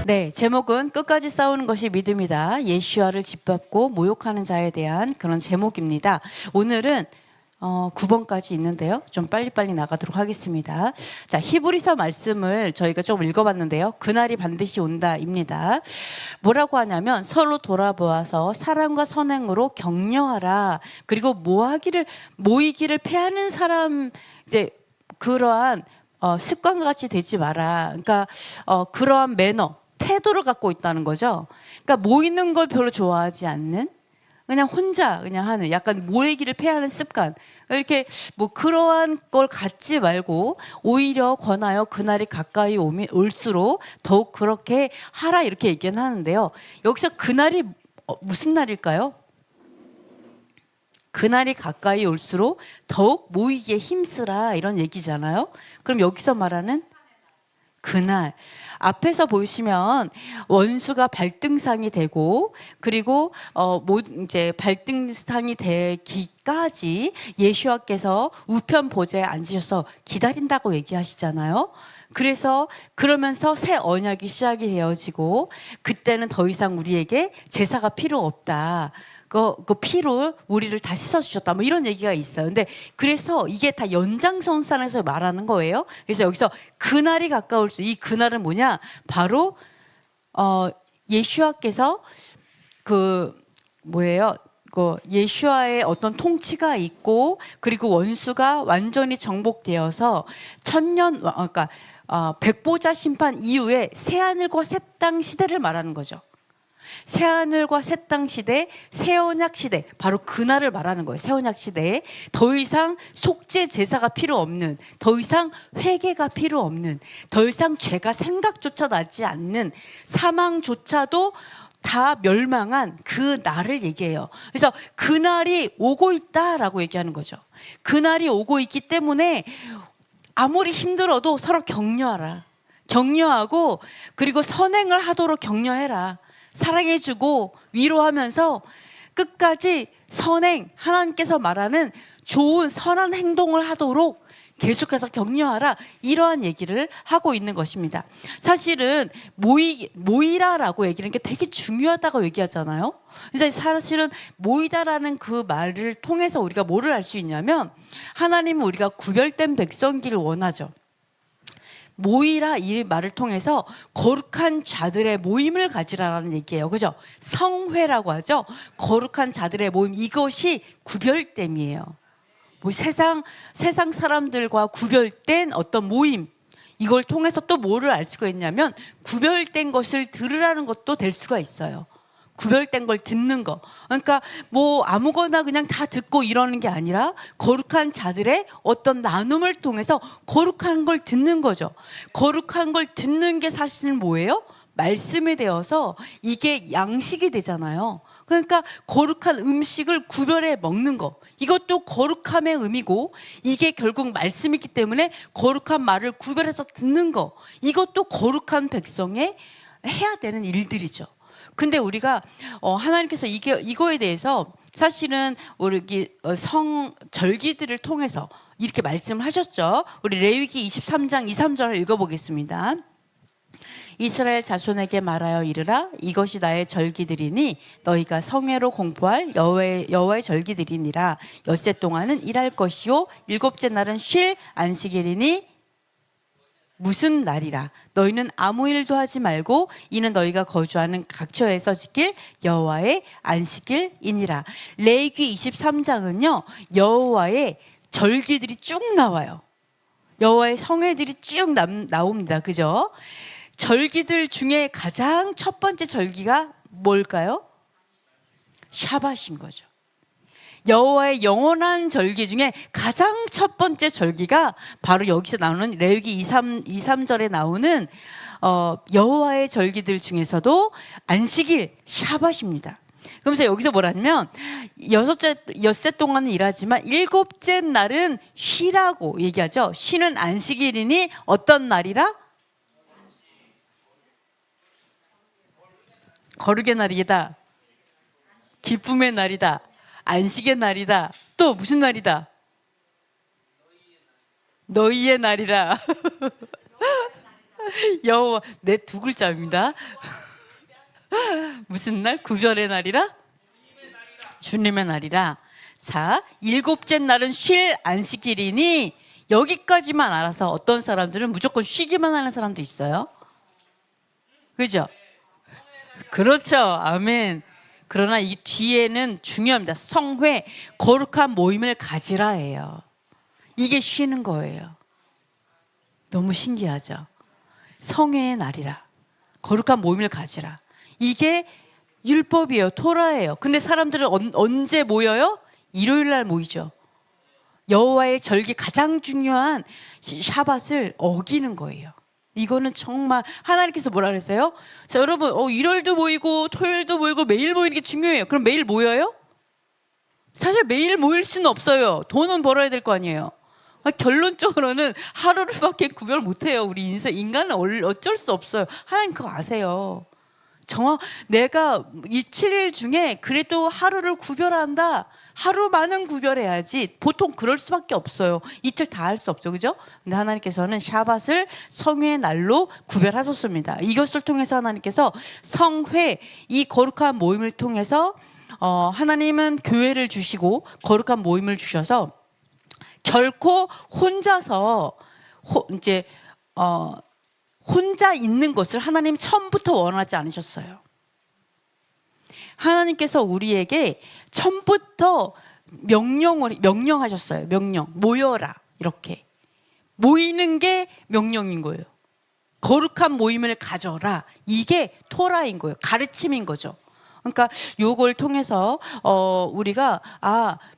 네, 제목은 끝까지 싸우는 것이 믿음이다. 예시와를 짓밟고 모욕하는 자에 대한 그런 제목입니다. 오늘은 9번까지 있는데요. 좀 빨리빨리 나가도록 하겠습니다. 자, 히브리서 말씀을 저희가 좀 읽어봤는데요. 그날이 반드시 온다입니다. 뭐라고 하냐면 서로 돌아보아서 사랑과 선행으로 격려하라. 그리고 모이기를 패하는 사람 이제 그러한 습관과 같이 되지 마라. 그러니까 그러한 매너, 태도를 갖고 있다는 거죠. 그러니까 모이는 걸 별로 좋아하지 않는, 그냥 혼자 그냥 하는, 약간 모이기를 패하는 습관. 이렇게 뭐 그러한 걸 갖지 말고 오히려 권하여 그날이 가까이 올수록 더욱 그렇게 하라, 이렇게 얘기는 하는데요. 여기서 그날이 무슨 날일까요? 그날이 가까이 올수록 더욱 모이기에 힘쓰라, 이런 얘기잖아요. 그럼 여기서 말하는 그날, 앞에서 보시면 원수가 발등상이 되고, 그리고 이제 발등상이 되기까지 예수와께서 우편 보좌에 앉으셔서 기다린다고 얘기하시잖아요. 그래서 그러면서 새 언약이 시작이 되어지고, 그때는 더 이상 우리에게 제사가 필요 없다. 그 피로 우리를 다 씻어주셨다, 뭐 이런 얘기가 있어요. 근데 그래서 이게 다 연장선상에서 말하는 거예요. 그래서 여기서 그날이 가까울 수, 이 그날은 뭐냐? 바로 예수와께서 예수와의 어떤 통치가 있고, 그리고 원수가 완전히 정복되어서 그러니까 백보자 심판 이후에 새하늘과 새 땅 시대를 말하는 거죠. 새하늘과 새 땅 시대, 새언약 시대, 바로 그날을 말하는 거예요. 새언약 시대에 더 이상 속죄 제사가 필요 없는, 더 이상 회개가 필요 없는, 더 이상 죄가 생각조차 나지 않는, 사망조차도 다 멸망한 그 날을 얘기해요. 그래서 그날이 오고 있다라고 얘기하는 거죠. 그날이 오고 있기 때문에 아무리 힘들어도 서로 격려하라. 격려하고, 그리고 선행을 하도록 격려해라. 사랑해주고 위로하면서 끝까지 선행, 하나님께서 말하는 좋은 선한 행동을 하도록 계속해서 격려하라, 이러한 얘기를 하고 있는 것입니다. 사실은 모이라라고 얘기하는 게 되게 중요하다고 얘기하잖아요. 그래서 사실은 모이다라는 그 말을 통해서 우리가 뭐를 알 수 있냐면, 하나님은 우리가 구별된 백성기를 원하죠. 모이라, 이 말을 통해서 거룩한 자들의 모임을 가지라라는 얘기예요. 그죠? 성회라고 하죠. 거룩한 자들의 모임, 이것이 구별됨이에요. 뭐 세상 사람들과 구별된 어떤 모임, 이걸 통해서 또 뭐를 알 수가 있냐면, 구별된 것을 들으라는 것도 될 수가 있어요. 구별된 걸 듣는 거. 그러니까 뭐 아무거나 그냥 다 듣고 이러는 게 아니라 거룩한 자들의 어떤 나눔을 통해서 거룩한 걸 듣는 거죠. 거룩한 걸 듣는 게 사실은 뭐예요? 말씀이 되어서 이게 양식이 되잖아요. 그러니까 거룩한 음식을 구별해 먹는 거, 이것도 거룩함의 의미고, 이게 결국 말씀이기 때문에 거룩한 말을 구별해서 듣는 거, 이것도 거룩한 백성의 해야 되는 일들이죠. 근데 우리가 하나님께서 이거에 대해서 사실은 우리 절기들을 통해서 이렇게 말씀을 하셨죠. 우리 레위기 23장 2, 3절을 읽어보겠습니다. 이스라엘 자손에게 말하여 이르라, 이것이 나의 절기들이니 너희가 성회로 공포할 여호와의 절기들이니라. 엿새 동안은 일할 것이요 일곱째 날은 쉴 안식일이니 무슨 날이라. 너희는 아무 일도 하지 말고 이는 너희가 거주하는 각처에서 지킬 여호와의 안식일이니라. 레위기 23장은요 여호와의 절기들이 쭉 나와요. 여호와의 성회들이 쭉 나옵니다. 그죠? 절기들 중에 가장 첫 번째 절기가 뭘까요? 샤밧인 거죠. 여호와의 영원한 절기 중에 가장 첫 번째 절기가 바로 여기서 나오는 레위기 23절에 나오는 여호와의 절기들 중에서도 안식일 샤밧입니다. 그러면서 여기서 뭐라냐면 엿새 동안은 일하지만 일곱째 날은 쉬라고 얘기하죠. 쉬는 안식일이니 어떤 날이라? 거룩의 날이다. 기쁨의 날이다. 안식의 날이다. 또 무슨 날이다? 너희의 날이라. 여호와 내 두 글자입니다. 무슨 날? 구별의 날이라? 주님의 날이라. 자, 일곱째 날은 쉴 안식일이니 여기까지만 알아서 어떤 사람들은 무조건 쉬기만 하는 사람도 있어요. 그죠? 그렇죠. 아멘. 그러나 이 뒤에는 중요합니다. 성회, 거룩한 모임을 가지라예요. 이게 쉬는 거예요. 너무 신기하죠? 성회의 날이라. 거룩한 모임을 가지라. 이게 율법이에요. 토라예요. 근데 사람들은 언제 모여요? 일요일 날 모이죠. 여호와의 절기 가장 중요한 샤밧을 어기는 거예요. 이거는 정말 하나님께서 뭐라 그랬어요? 자, 여러분 일요일도 모이고 토요일도 모이고 매일 모이는 게 중요해요. 그럼 매일 모여요? 사실 매일 모일 수는 없어요. 돈은 벌어야 될 거 아니에요. 결론적으로는 하루를밖에 구별 못해요. 우리 인간은 어쩔 수 없어요. 하나님 그거 아세요. 내가 이 7일 중에 그래도 하루를 구별한다. 하루만은 구별해야지. 보통 그럴 수밖에 없어요. 이틀 다 할 수 없죠. 그죠? 근데 하나님께서는 샤밧을 성회의 날로 구별하셨습니다. 이것을 통해서 하나님께서 성회, 이 거룩한 모임을 통해서 하나님은 교회를 주시고 거룩한 모임을 주셔서 결코 혼자서 혼자 있는 것을 하나님 처음부터 원하지 않으셨어요. 하나님께서 우리에게 처음부터 명령하셨어요. 모여라. 이렇게 모이는 게 명령인 거예요. 거룩한 모임을 가져라. 이게 토라인 거예요. 가르침인 거죠. 그러니까 요걸 통해서 우리가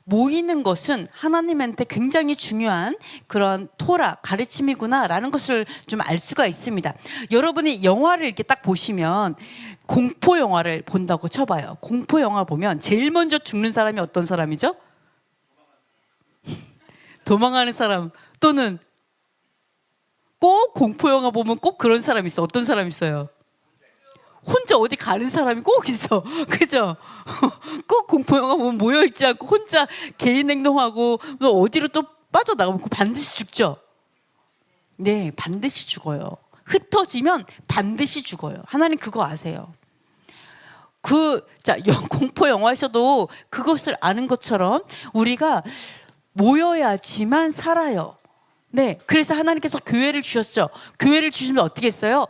모이는 것은 하나님한테 굉장히 중요한 그런 토라 가르침이구나라는 것을 좀 알 수가 있습니다. 여러분이 영화를 이렇게 딱 보시면 공포 영화를 본다고 쳐봐요. 공포 영화 보면 제일 먼저 죽는 사람이 어떤 사람이죠? 도망가는 사람. 또는 꼭 공포 영화 보면 꼭 그런 사람이 있어. 어떤 사람이 있어요? 혼자 어디 가는 사람이 꼭 있어. 그죠? 꼭 공포영화 보면 모여있지 않고 혼자 개인 행동하고 어디로 또 빠져나가면 반드시 죽죠. 네, 반드시 죽어요. 흩어지면 반드시 죽어요. 하나님 그거 아세요. 공포 영화에서도 그것을 아는 것처럼 우리가 모여야지만 살아요. 네, 그래서 하나님께서 교회를 주셨죠. 교회를 주시면 어떻게 했어요?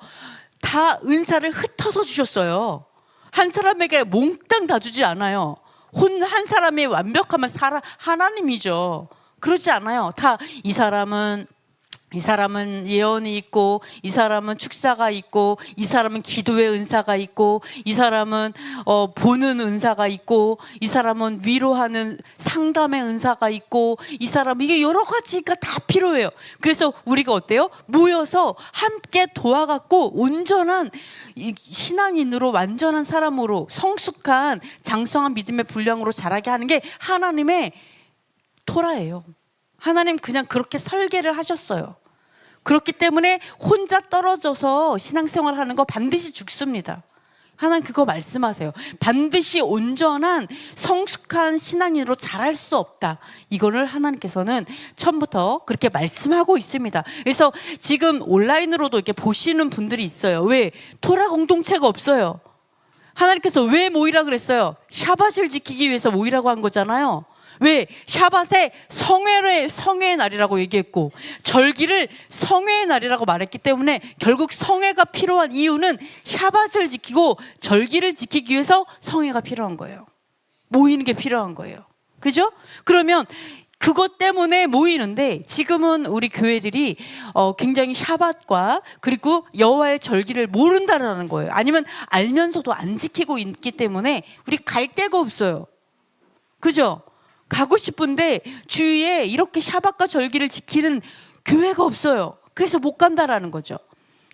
다 은사를 흩어서 주셨어요. 한 사람에게 몽땅 다 주지 않아요. 한 사람의 완벽하면 하나님이죠. 그렇지 않아요. 다 이 사람은 예언이 있고, 이 사람은 축사가 있고, 이 사람은 기도의 은사가 있고, 이 사람은 보는 은사가 있고, 이 사람은 위로하는 상담의 은사가 있고, 이 사람은 이게 여러 가지가 다 필요해요. 그래서 우리가 어때요? 모여서 함께 도와갖고 온전한 신앙인으로 완전한 사람으로 성숙한 장성한 믿음의 분량으로 자라게 하는 게 하나님의 토라예요. 하나님 그냥 그렇게 설계를 하셨어요. 그렇기 때문에 혼자 떨어져서 신앙생활 하는 거 반드시 죽습니다. 하나님 그거 말씀하세요. 반드시 온전한 성숙한 신앙인으로 자랄 수 없다. 이거를 하나님께서는 처음부터 그렇게 말씀하고 있습니다. 그래서 지금 온라인으로도 이렇게 보시는 분들이 있어요. 왜? 토라 공동체가 없어요. 하나님께서 왜 모이라 그랬어요? 샤밧을 지키기 위해서 모이라고 한 거잖아요. 왜? 샤밧에 성회의 날이라고 얘기했고 절기를 성회의 날이라고 말했기 때문에 결국 성회가 필요한 이유는 샤밧을 지키고 절기를 지키기 위해서 성회가 필요한 거예요. 모이는 게 필요한 거예요. 그죠? 그러면 그것 때문에 모이는데 지금은 우리 교회들이 굉장히 샤밧과 그리고 여호와의 절기를 모른다라는 거예요. 아니면 알면서도 안 지키고 있기 때문에 우리 갈 데가 없어요. 그죠? 가고 싶은데 주위에 이렇게 샤밧과 절기를 지키는 교회가 없어요. 그래서 못 간다라는 거죠.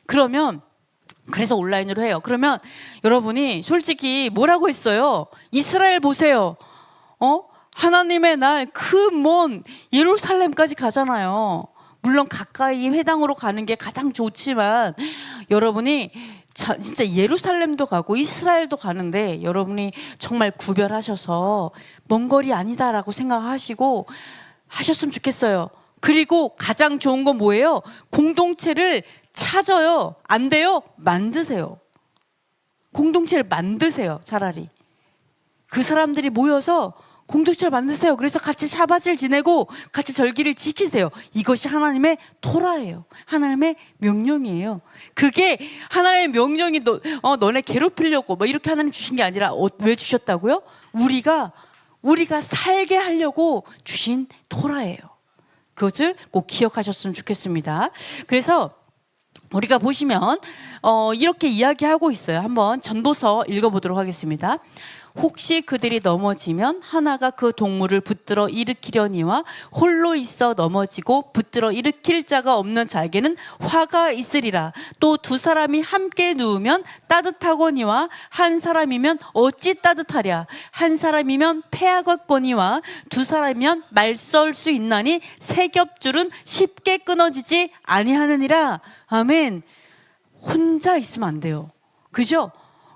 그래서 온라인으로 해요. 그러면 여러분이 솔직히 뭐라고 했어요? 이스라엘 보세요. 하나님의 날 그 먼 예루살렘까지 가잖아요. 물론 가까이 회당으로 가는 게 가장 좋지만 여러분이 진짜 예루살렘도 가고 이스라엘도 가는데 여러분이 정말 구별하셔서 먼 거리 아니다라고 생각하시고 하셨으면 좋겠어요. 그리고 가장 좋은 건 뭐예요? 공동체를 찾아요. 안 돼요? 만드세요. 공동체를 만드세요. 차라리 그 사람들이 모여서 공동체를 만드세요. 그래서 같이 샤밧을 지내고 같이 절기를 지키세요. 이것이 하나님의 토라예요. 하나님의 명령이에요. 그게 하나님의 명령이 너네 괴롭히려고 뭐 이렇게 하나님 주신 게 아니라 왜 주셨다고요? 우리가 살게 하려고 주신 토라예요. 그것을 꼭 기억하셨으면 좋겠습니다. 그래서 우리가 보시면 이렇게 이야기하고 있어요. 한번 전도서 읽어보도록 하겠습니다. 혹시 그들이 넘어지면 하나가 그 동물을 붙들어 일으키려니와 홀로 있어 넘어지고 붙들어 일으킬 자가 없는 자에게는 화가 있으리라. 또 두 사람이 함께 누우면 따뜻하거니와 한 사람이면 어찌 따뜻하랴. 한 사람이면 패하겠거니와 두 사람이면 말쏠 수 있나니 세 겹줄은 쉽게 끊어지지 아니하느니라. 아멘. 혼자 있으면 안 돼요. 그죠?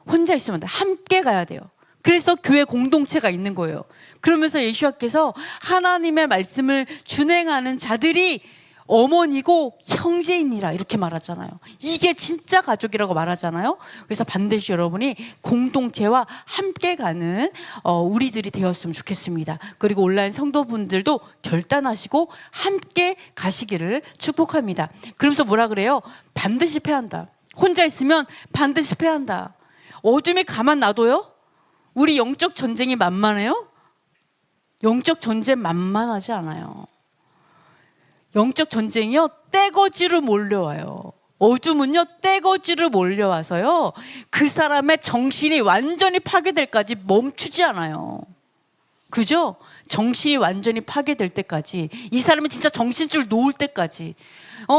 혼자 있으면 안 돼요. 함께 가야 돼요. 그래서 교회 공동체가 있는 거예요. 그러면서 예수님께서 하나님의 말씀을 준행하는 자들이 어머니고 형제이니라 이렇게 말하잖아요. 이게 진짜 가족이라고 말하잖아요. 그래서 반드시 여러분이 공동체와 함께 가는 우리들이 되었으면 좋겠습니다. 그리고 온라인 성도분들도 결단하시고 함께 가시기를 축복합니다. 그러면서 뭐라 그래요? 반드시 패한다. 혼자 있으면 반드시 패한다. 어둠이 가만 놔둬요? 우리 영적 전쟁이 만만해요? 영적 전쟁 만만하지 않아요. 영적 전쟁이요 떼거지로 몰려와요. 어둠은요 떼거지로 몰려와서요 그 사람의 정신이 완전히 파괴될 때까지 멈추지 않아요. 그죠? 정신이 완전히 파괴될 때까지, 이 사람은 진짜 정신줄 놓을 때까지,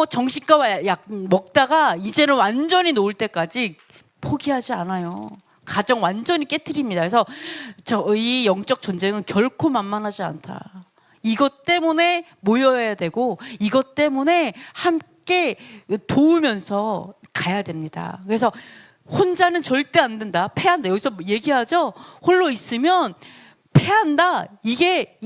정신과 약 먹다가 이제는 완전히 놓을 때까지 포기하지 않아요. 가정 완전히 깨트립니다. 그래서 이 영적 전쟁은 결코 만만하지 않다. 이것 때문에 모여야 되고 이것 때문에 함께 도우면서 가야 됩니다. 그래서 혼자는 절대 안 된다. 패한다. 여기서 얘기하죠. 홀로 있으면 패한다. 이게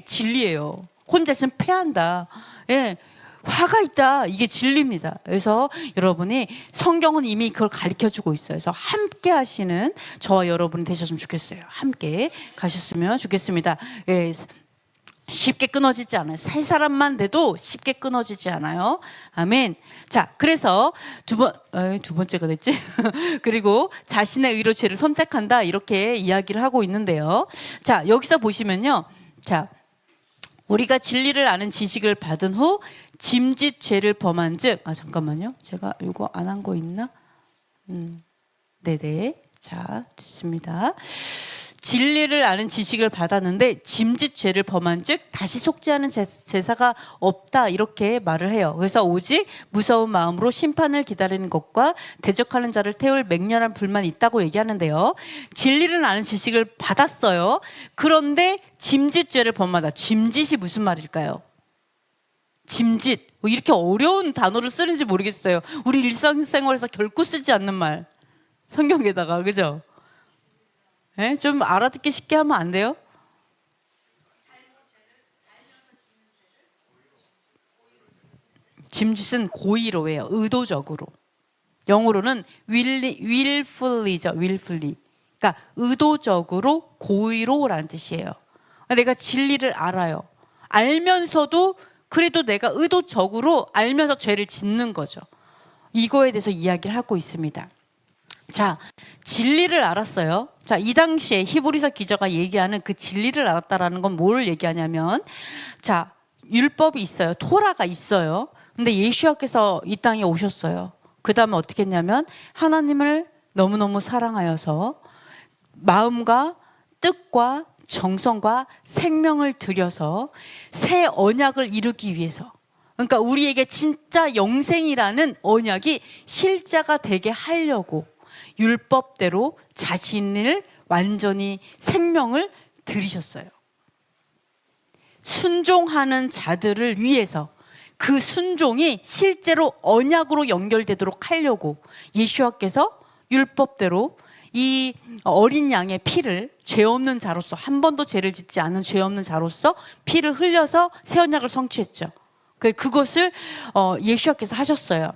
진리예요. 혼자 있으면 패한다. 예. 화가 있다. 이게 진리입니다. 그래서 여러분이 성경은 이미 그걸 가르쳐주고 있어요. 그래서 함께 하시는 저와 여러분이 되셨으면 좋겠어요. 함께 가셨으면 좋겠습니다. 예, 쉽게 끊어지지 않아요. 세 사람만 돼도 쉽게 끊어지지 않아요. 아멘. 자, 그래서 두 번째가 됐지? 그리고 자신의 의로 죄를 선택한다. 이렇게 이야기를 하고 있는데요. 자, 여기서 보시면요. 자, 우리가 진리를 아는 지식을 받은 후 짐짓 죄를 범한 즉, 잠깐만요. 제가 이거 안 한 거 있나? 네네. 자, 됐습니다. 진리를 아는 지식을 받았는데 짐짓 죄를 범한 즉 다시 속지 않은 제사가 없다 이렇게 말을 해요. 그래서 오직 무서운 마음으로 심판을 기다리는 것과 대적하는 자를 태울 맹렬한 불만이 있다고 얘기하는데요. 진리를 아는 지식을 받았어요. 그런데 짐짓 죄를 범하다. 짐짓이 무슨 말일까요? 짐짓. 뭐 이렇게 어려운 단어를 쓰는지 모르겠어요. 우리 일상생활에서 결코 쓰지 않는 말. 성경에다가, 그죠? 네? 좀 알아듣기 쉽게 하면 안 돼요? 짐짓은 고의로 해요. 의도적으로. 영어로는 willfully죠. willfully. 그러니까 의도적으로, 고의로라는 뜻이에요. 내가 진리를 알아요. 알면서도 그래도 내가 의도적으로 알면서 죄를 짓는 거죠. 이거에 대해서 이야기를 하고 있습니다. 자, 진리를 알았어요. 자, 이 당시에 히브리서 기자가 얘기하는 그 진리를 알았다라는 건 뭘 얘기하냐면, 자, 율법이 있어요. 토라가 있어요. 근데 예수님께서 이 땅에 오셨어요. 그 다음에 어떻게 했냐면 하나님을 너무너무 사랑하여서 마음과 뜻과 정성과 생명을 들여서 새 언약을 이루기 위해서, 그러니까 우리에게 진짜 영생이라는 언약이 실자가 되게 하려고 율법대로 자신을 완전히 생명을 들이셨어요. 순종하는 자들을 위해서 그 순종이 실제로 언약으로 연결되도록 하려고 예수님께서 율법대로 이 어린 양의 피를, 죄 없는 자로서, 한 번도 죄를 짓지 않은 죄 없는 자로서 피를 흘려서 새 언약을 성취했죠. 그것을 예수님께서 하셨어요.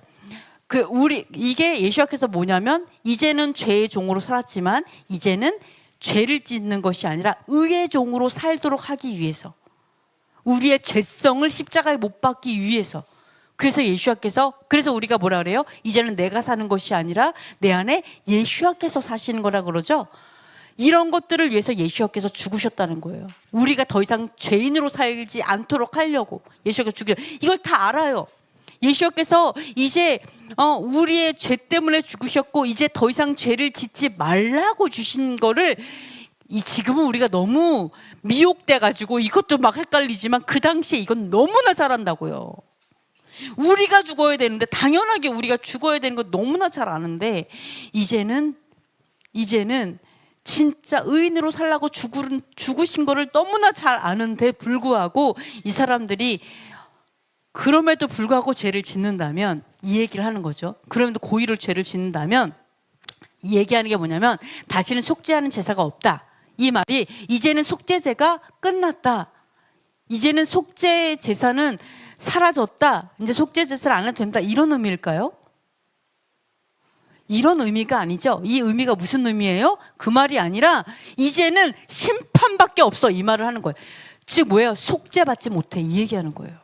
이게 예수와께서 뭐냐면 이제는 죄의 종으로 살았지만 이제는 죄를 짓는 것이 아니라 의의 종으로 살도록 하기 위해서, 우리의 죄성을 십자가에 못 박기 위해서. 그래서 예수와께서, 그래서 우리가 뭐라 그래요? 이제는 내가 사는 것이 아니라 내 안에 예수와께서 사시는 거라 그러죠. 이런 것들을 위해서 예수와께서 죽으셨다는 거예요. 우리가 더 이상 죄인으로 살지 않도록 하려고 예수와께서 죽으셨어요. 이걸 다 알아요. 예수께서 이제 우리의 죄 때문에 죽으셨고 이제 더 이상 죄를 짓지 말라고 주신 거를 지금은 우리가 너무 미혹돼 가지고 이것도 막 헷갈리지만 그 당시에 이건 너무나 잘 안다고요. 우리가 죽어야 되는데, 당연하게 우리가 죽어야 되는 거 너무나 잘 아는데 이제는 진짜 의인으로 살라고 죽으신 거를 너무나 잘 아는데 불구하고 이 사람들이 그럼에도 불구하고 죄를 짓는다면, 이 얘기를 하는 거죠. 그럼에도 고의로 죄를 짓는다면 이 얘기하는 게 뭐냐면 다시는 속죄하는 제사가 없다. 이 말이 이제는 속죄제가 끝났다. 이제는 속죄 제사는 사라졌다. 이제 속죄 제사를 안 해도 된다. 이런 의미일까요? 이런 의미가 아니죠. 이 의미가 무슨 의미예요? 그 말이 아니라 이제는 심판밖에 없어. 이 말을 하는 거예요. 즉 뭐예요? 속죄받지 못해. 이 얘기하는 거예요.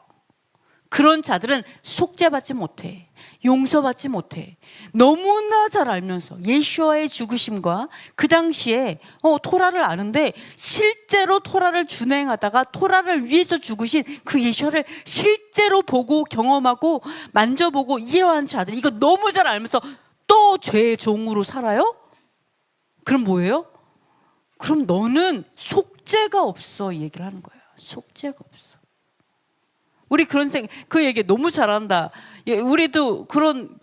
그런 자들은 속죄받지 못해. 용서받지 못해. 너무나 잘 알면서 예수와의 죽으심과 그 당시에 토라를 아는데 실제로 토라를 준행하다가 토라를 위해서 죽으신 그 예수를 실제로 보고 경험하고 만져보고 이러한 자들, 이거 너무 잘 알면서 또 죄의 종으로 살아요? 그럼 뭐예요? 그럼 너는 속죄가 없어. 이 얘기를 하는 거예요. 속죄가 없어. 우리 그 얘기 너무 잘한다. 예, 우리도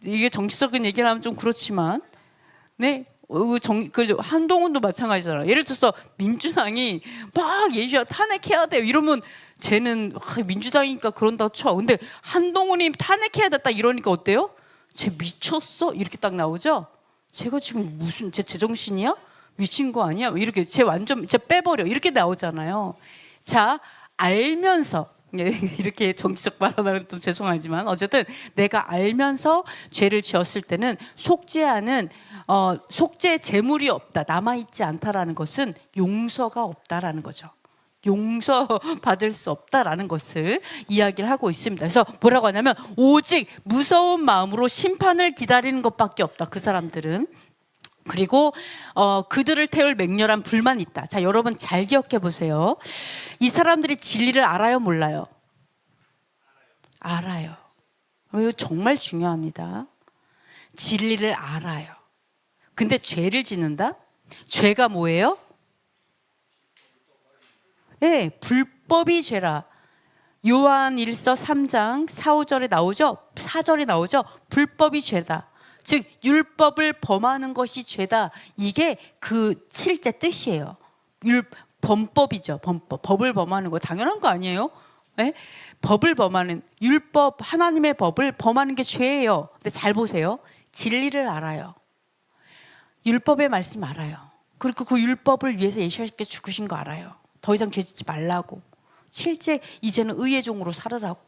이게 정치적인 얘기를 하면 좀 그렇지만, 네, 한동훈도 마찬가지잖아. 예를 들어서 민주당이 막 예수야 탄핵해야 돼 이러면 쟤는 민주당이니까 그런다고 쳐. 근데 한동훈이 탄핵해야 됐다 이러니까 어때요? 쟤 미쳤어? 이렇게 딱 나오죠. 제가 지금 무슨 쟤 제정신이야? 미친 거 아니야? 이렇게 쟤 빼버려 이렇게 나오잖아요. 자, 알면서 이렇게 정치적 발언하면 좀 죄송하지만 어쨌든 내가 알면서 죄를 지었을 때는 속죄 제물이 없다, 남아있지 않다라는 것은 용서가 없다라는 거죠. 용서받을 수 없다라는 것을 이야기를 하고 있습니다. 그래서 뭐라고 하냐면 오직 무서운 마음으로 심판을 기다리는 것밖에 없다. 그 사람들은. 그리고 그들을 태울 맹렬한 불만이 있다. 자, 여러분 잘 기억해 보세요. 이 사람들이 진리를 알아요, 몰라요? 알아요. 이거 정말 중요합니다. 진리를 알아요. 근데 죄를 짓는다? 죄가 뭐예요? 네, 불법이 죄라. 요한일서 3장 4, 5절에 나오죠? 4절에 나오죠? 불법이 죄다. 즉 율법을 범하는 것이 죄다. 이게 그 실제 뜻이에요. 범법이죠. 법을 범하는 거 당연한 거 아니에요? 네? 법을 범하는, 율법, 하나님의 법을 범하는 게 죄예요. 근데 잘 보세요. 진리를 알아요. 율법의 말씀 알아요. 그리고 그 율법을 위해서 예수님께 죽으신 거 알아요. 더 이상 죄짓지 말라고. 실제 이제는 의의 종으로 살으라고.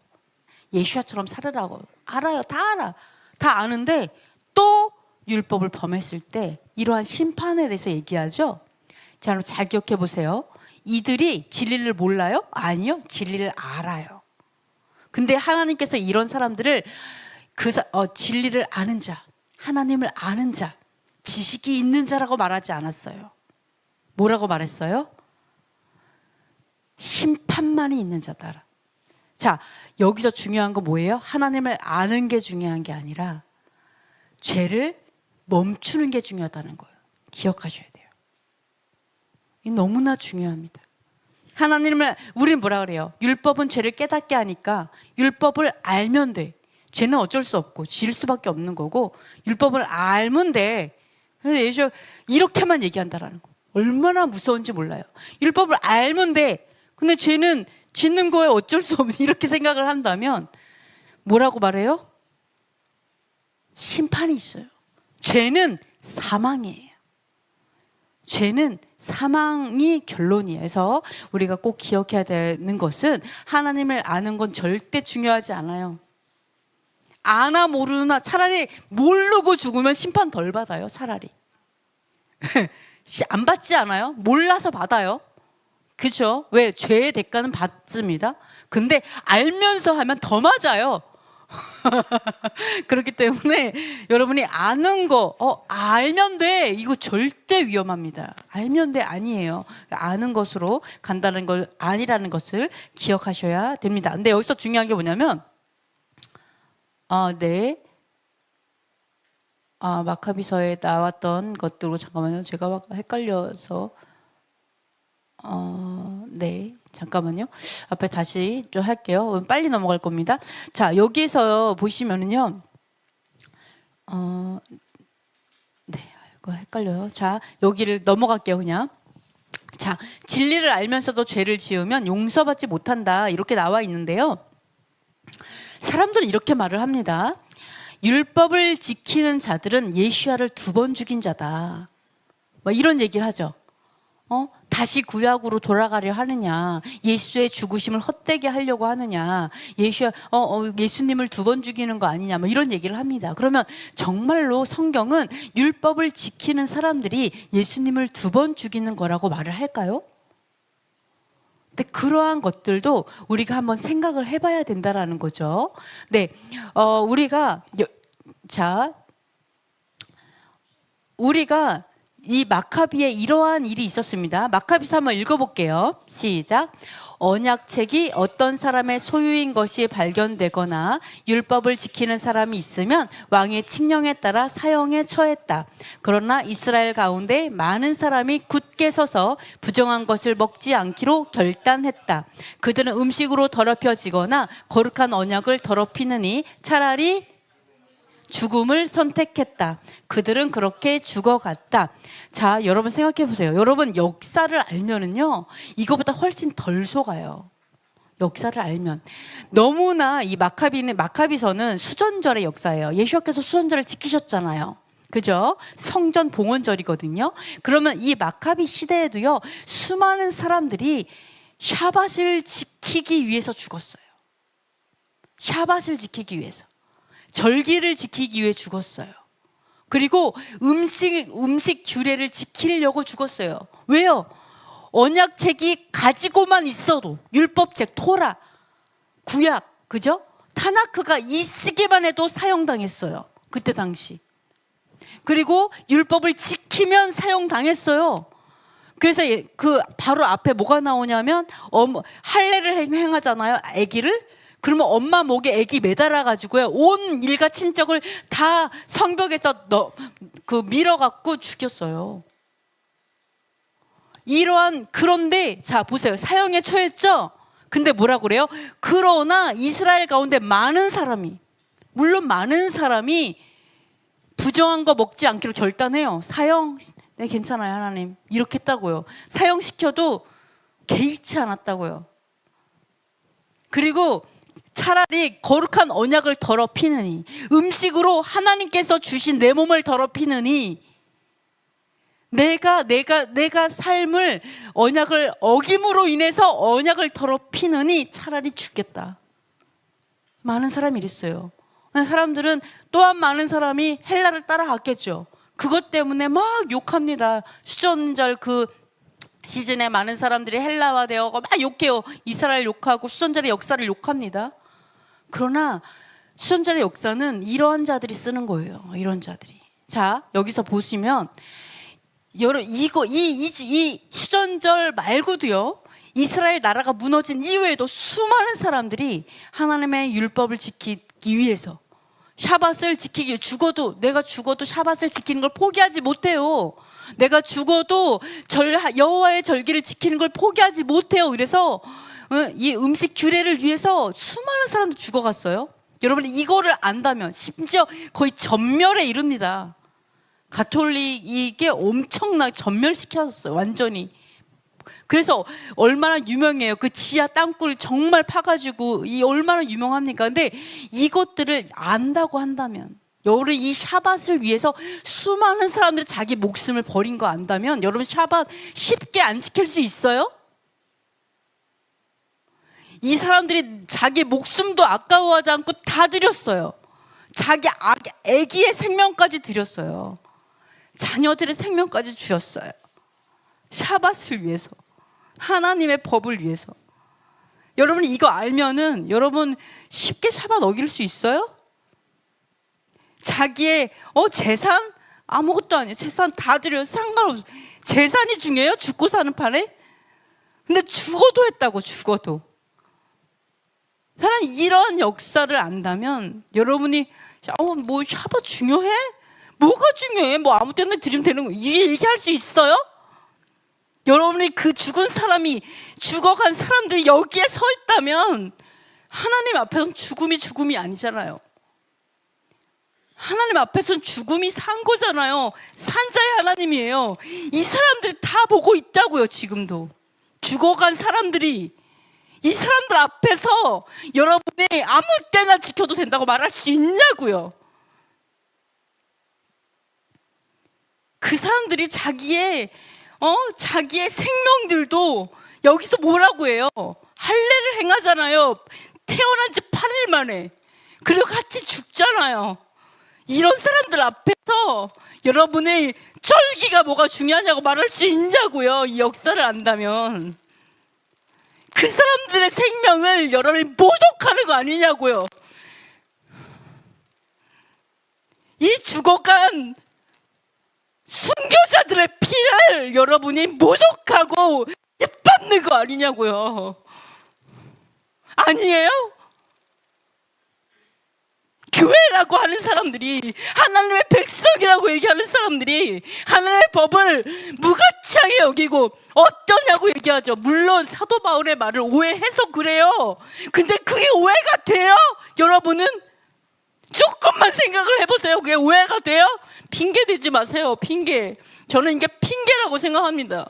예수야처럼 살으라고. 알아요. 다 알아. 다 아는데 또 율법을 범했을 때 이러한 심판에 대해서 얘기하죠. 자, 여러분 잘 기억해 보세요. 이들이 진리를 몰라요? 아니요. 진리를 알아요. 근데 하나님께서 이런 사람들을 진리를 아는 자, 하나님을 아는 자, 지식이 있는 자라고 말하지 않았어요. 뭐라고 말했어요? 심판만이 있는 자다. 자, 여기서 중요한 거 뭐예요? 하나님을 아는 게 중요한 게 아니라 죄를 멈추는 게 중요하다는 거예요. 기억하셔야 돼요. 이 너무나 중요합니다. 우리는 뭐라 그래요? 율법은 죄를 깨닫게 하니까 율법을 알면 돼. 죄는 어쩔 수 없고 지을 수밖에 없는 거고 율법을 알면 돼. 그래서 예수 이렇게만 얘기한다라는 거. 얼마나 무서운지 몰라요. 율법을 알면 돼. 근데 죄는 짓는 거에 어쩔 수 없는 이렇게 생각을 한다면 뭐라고 말해요? 심판이 있어요. 죄는 사망이에요. 죄는 사망이 결론이에요. 그래서 우리가 꼭 기억해야 되는 것은 하나님을 아는 건 절대 중요하지 않아요. 아나 모르나 차라리 모르고 죽으면 심판 덜 받아요. 차라리. 안 받지 않아요? 몰라서 받아요. 그렇죠? 왜? 죄의 대가는 받습니다. 근데 알면서 하면 더 맞아요. 그렇기 때문에 여러분이 아는 거, 알면 돼. 이거 절대 위험합니다. 알면 돼. 아니에요. 아는 것으로 간다는 걸 아니라는 것을 기억하셔야 됩니다. 근데 여기서 중요한 게 뭐냐면, 네. 마카비서에 나왔던 것들로 잠깐만요. 제가 막 헷갈려서. 네. 잠깐만요. 앞에 다시 좀 할게요. 빨리 넘어갈 겁니다. 자, 여기서 보시면은요. 네. 이거 헷갈려요. 자, 여기를 넘어갈게요, 그냥. 자, 진리를 알면서도 죄를 지으면 용서받지 못한다. 이렇게 나와 있는데요. 사람들은 이렇게 말을 합니다. 율법을 지키는 자들은 예수야를 2번 죽인 자다. 이런 얘기를 하죠. 다시 구약으로 돌아가려 하느냐, 예수의 죽으심을 헛되게 하려고 하느냐, 예수님을 2번 죽이는 거 아니냐, 이런 얘기를 합니다. 그러면 정말로 성경은 율법을 지키는 사람들이 예수님을 2번 죽이는 거라고 말을 할까요? 근데 그러한 것들도 우리가 한번 생각을 해봐야 된다라는 거죠. 네, 우리가 이 마카비에 이러한 일이 있었습니다. 마카비서 한번 읽어볼게요. 시작. 언약책이 어떤 사람의 소유인 것이 발견되거나 율법을 지키는 사람이 있으면 왕의 칙령에 따라 사형에 처했다. 그러나 이스라엘 가운데 많은 사람이 굳게 서서 부정한 것을 먹지 않기로 결단했다. 그들은 음식으로 더럽혀지거나 거룩한 언약을 더럽히느니 차라리 죽음을 선택했다. 그들은 그렇게 죽어갔다. 자, 여러분 생각해 보세요. 여러분 역사를 알면은요, 이거보다 훨씬 덜 속아요. 역사를 알면. 너무나 이 마카비서는 수전절의 역사예요. 예수께서 수전절을 지키셨잖아요. 그죠? 성전 봉헌절이거든요. 그러면 이 마카비 시대에도요, 수많은 사람들이 샤밧을 지키기 위해서 죽었어요. 샤밧을 지키기 위해서. 절기를 지키기 위해 죽었어요. 그리고 음식 규례를 지키려고 죽었어요. 왜요? 언약책이 가지고만 있어도, 율법책, 토라, 구약, 그죠? 타나크가 있기만 해도 사형당했어요. 그때 당시. 그리고 율법을 지키면 사형당했어요. 그래서 바로 앞에 뭐가 나오냐면, 할례를 행하잖아요. 아기를. 그러면 엄마 목에 아기 매달아 가지고요, 온 일가 친척을 다 성벽에서 밀어갖고 죽였어요. 그런데 자 보세요, 사형에 처했죠. 근데 뭐라 그래요? 그러나 이스라엘 가운데 물론 많은 사람이 부정한 거 먹지 않기로 결단해요. 사형, 네 괜찮아요 하나님, 이렇게 했다고요. 사형시켜도 개의치 않았다고요. 그리고 차라리 거룩한 언약을 더럽히느니, 음식으로 하나님께서 주신 내 몸을 더럽히느니, 내가 삶을 언약을 어김으로 인해서 언약을 더럽히느니 차라리 죽겠다. 많은 사람이 이랬어요. 사람들은 또한 많은 사람이 헬라를 따라갔겠죠. 그것 때문에 막 욕합니다. 수전절 시즌에 많은 사람들이 헬라화되어서 막 욕해요. 이스라엘 욕하고 수전절의 역사를 욕합니다. 그러나 수전절의 역사는 이러한 자들이 쓰는 거예요. 이런 자들이. 자, 여기서 보시면 이 수전절 말고도요, 이스라엘 나라가 무너진 이후에도 수많은 사람들이 하나님의 율법을 지키기 위해서, 샤밧을 지키기 위해 내가 죽어도 샤밧을 지키는 걸 포기하지 못해요. 내가 죽어도 여호와의 절기를 지키는 걸 포기하지 못해요. 그래서 이 음식 규례를 위해서 수많은 사람들 죽어갔어요. 여러분 이거를 안다면 심지어 거의 전멸에 이릅니다. 가톨릭이 엄청나게 전멸시켰어요. 완전히. 그래서 얼마나 유명해요. 그 지하 땅굴 정말 파가지고 얼마나 유명합니까? 근데 이것들을 안다고 한다면, 여러분 이 샤밧을 위해서 수많은 사람들이 자기 목숨을 버린 거 안다면, 여러분 샤밧 쉽게 안 지킬 수 있어요? 이 사람들이 자기 목숨도 아까워하지 않고 다 드렸어요. 자기 아기의 생명까지 드렸어요. 자녀들의 생명까지 주셨어요. 샤밧을 위해서, 하나님의 법을 위해서. 여러분 이거 알면은 여러분 쉽게 샤밧 어길 수 있어요? 자기의 재산? 아무것도 아니에요. 재산 다 드려요. 상관없어요. 재산이 중요해요? 죽고 사는 판에? 근데 죽어도 했다고. 죽어도. 사람 이런 역사를 안다면 여러분이 뭐 샤밧 중요해? 뭐가 중요해? 뭐 아무 때나 드리면 되는 거예요. 이게 얘기할 수 있어요? 여러분이 그 죽은 사람이, 죽어간 사람들이 여기에 서 있다면 하나님 앞에서는 죽음이 아니잖아요. 하나님 앞에서는 죽음이 산 거잖아요. 산자의 하나님이에요. 이 사람들이 다 보고 있다고요. 지금도 죽어간 사람들이 이 사람들 앞에서 여러분이 아무 때나 지켜도 된다고 말할 수 있냐고요. 그 사람들이 자기의 생명들도 여기서 뭐라고 해요? 할례를 행하잖아요. 태어난 지 8일 만에. 그리고 같이 죽잖아요. 이런 사람들 앞에서 여러분의 쩔기가 뭐가 중요하냐고 말할 수 있냐고요. 이 역사를 안다면. 그 사람들의 생명을 여러분이 모독하는 거 아니냐고요. 이 죽어간 순교자들의 피를 여러분이 모독하고 짓밟는 거 아니냐고요. 아니에요? 교회라고 하는 사람들이, 하나님의 백성이라고 얘기하는 사람들이 하나님의 법을 무가치하게 여기고 어떠냐고 얘기하죠. 물론 사도 바울의 말을 오해해서 그래요. 근데 그게 오해가 돼요? 여러분은 조금만 생각을 해보세요. 그게 오해가 돼요? 핑계 대지 마세요. 핑계. 저는 이게 핑계라고 생각합니다.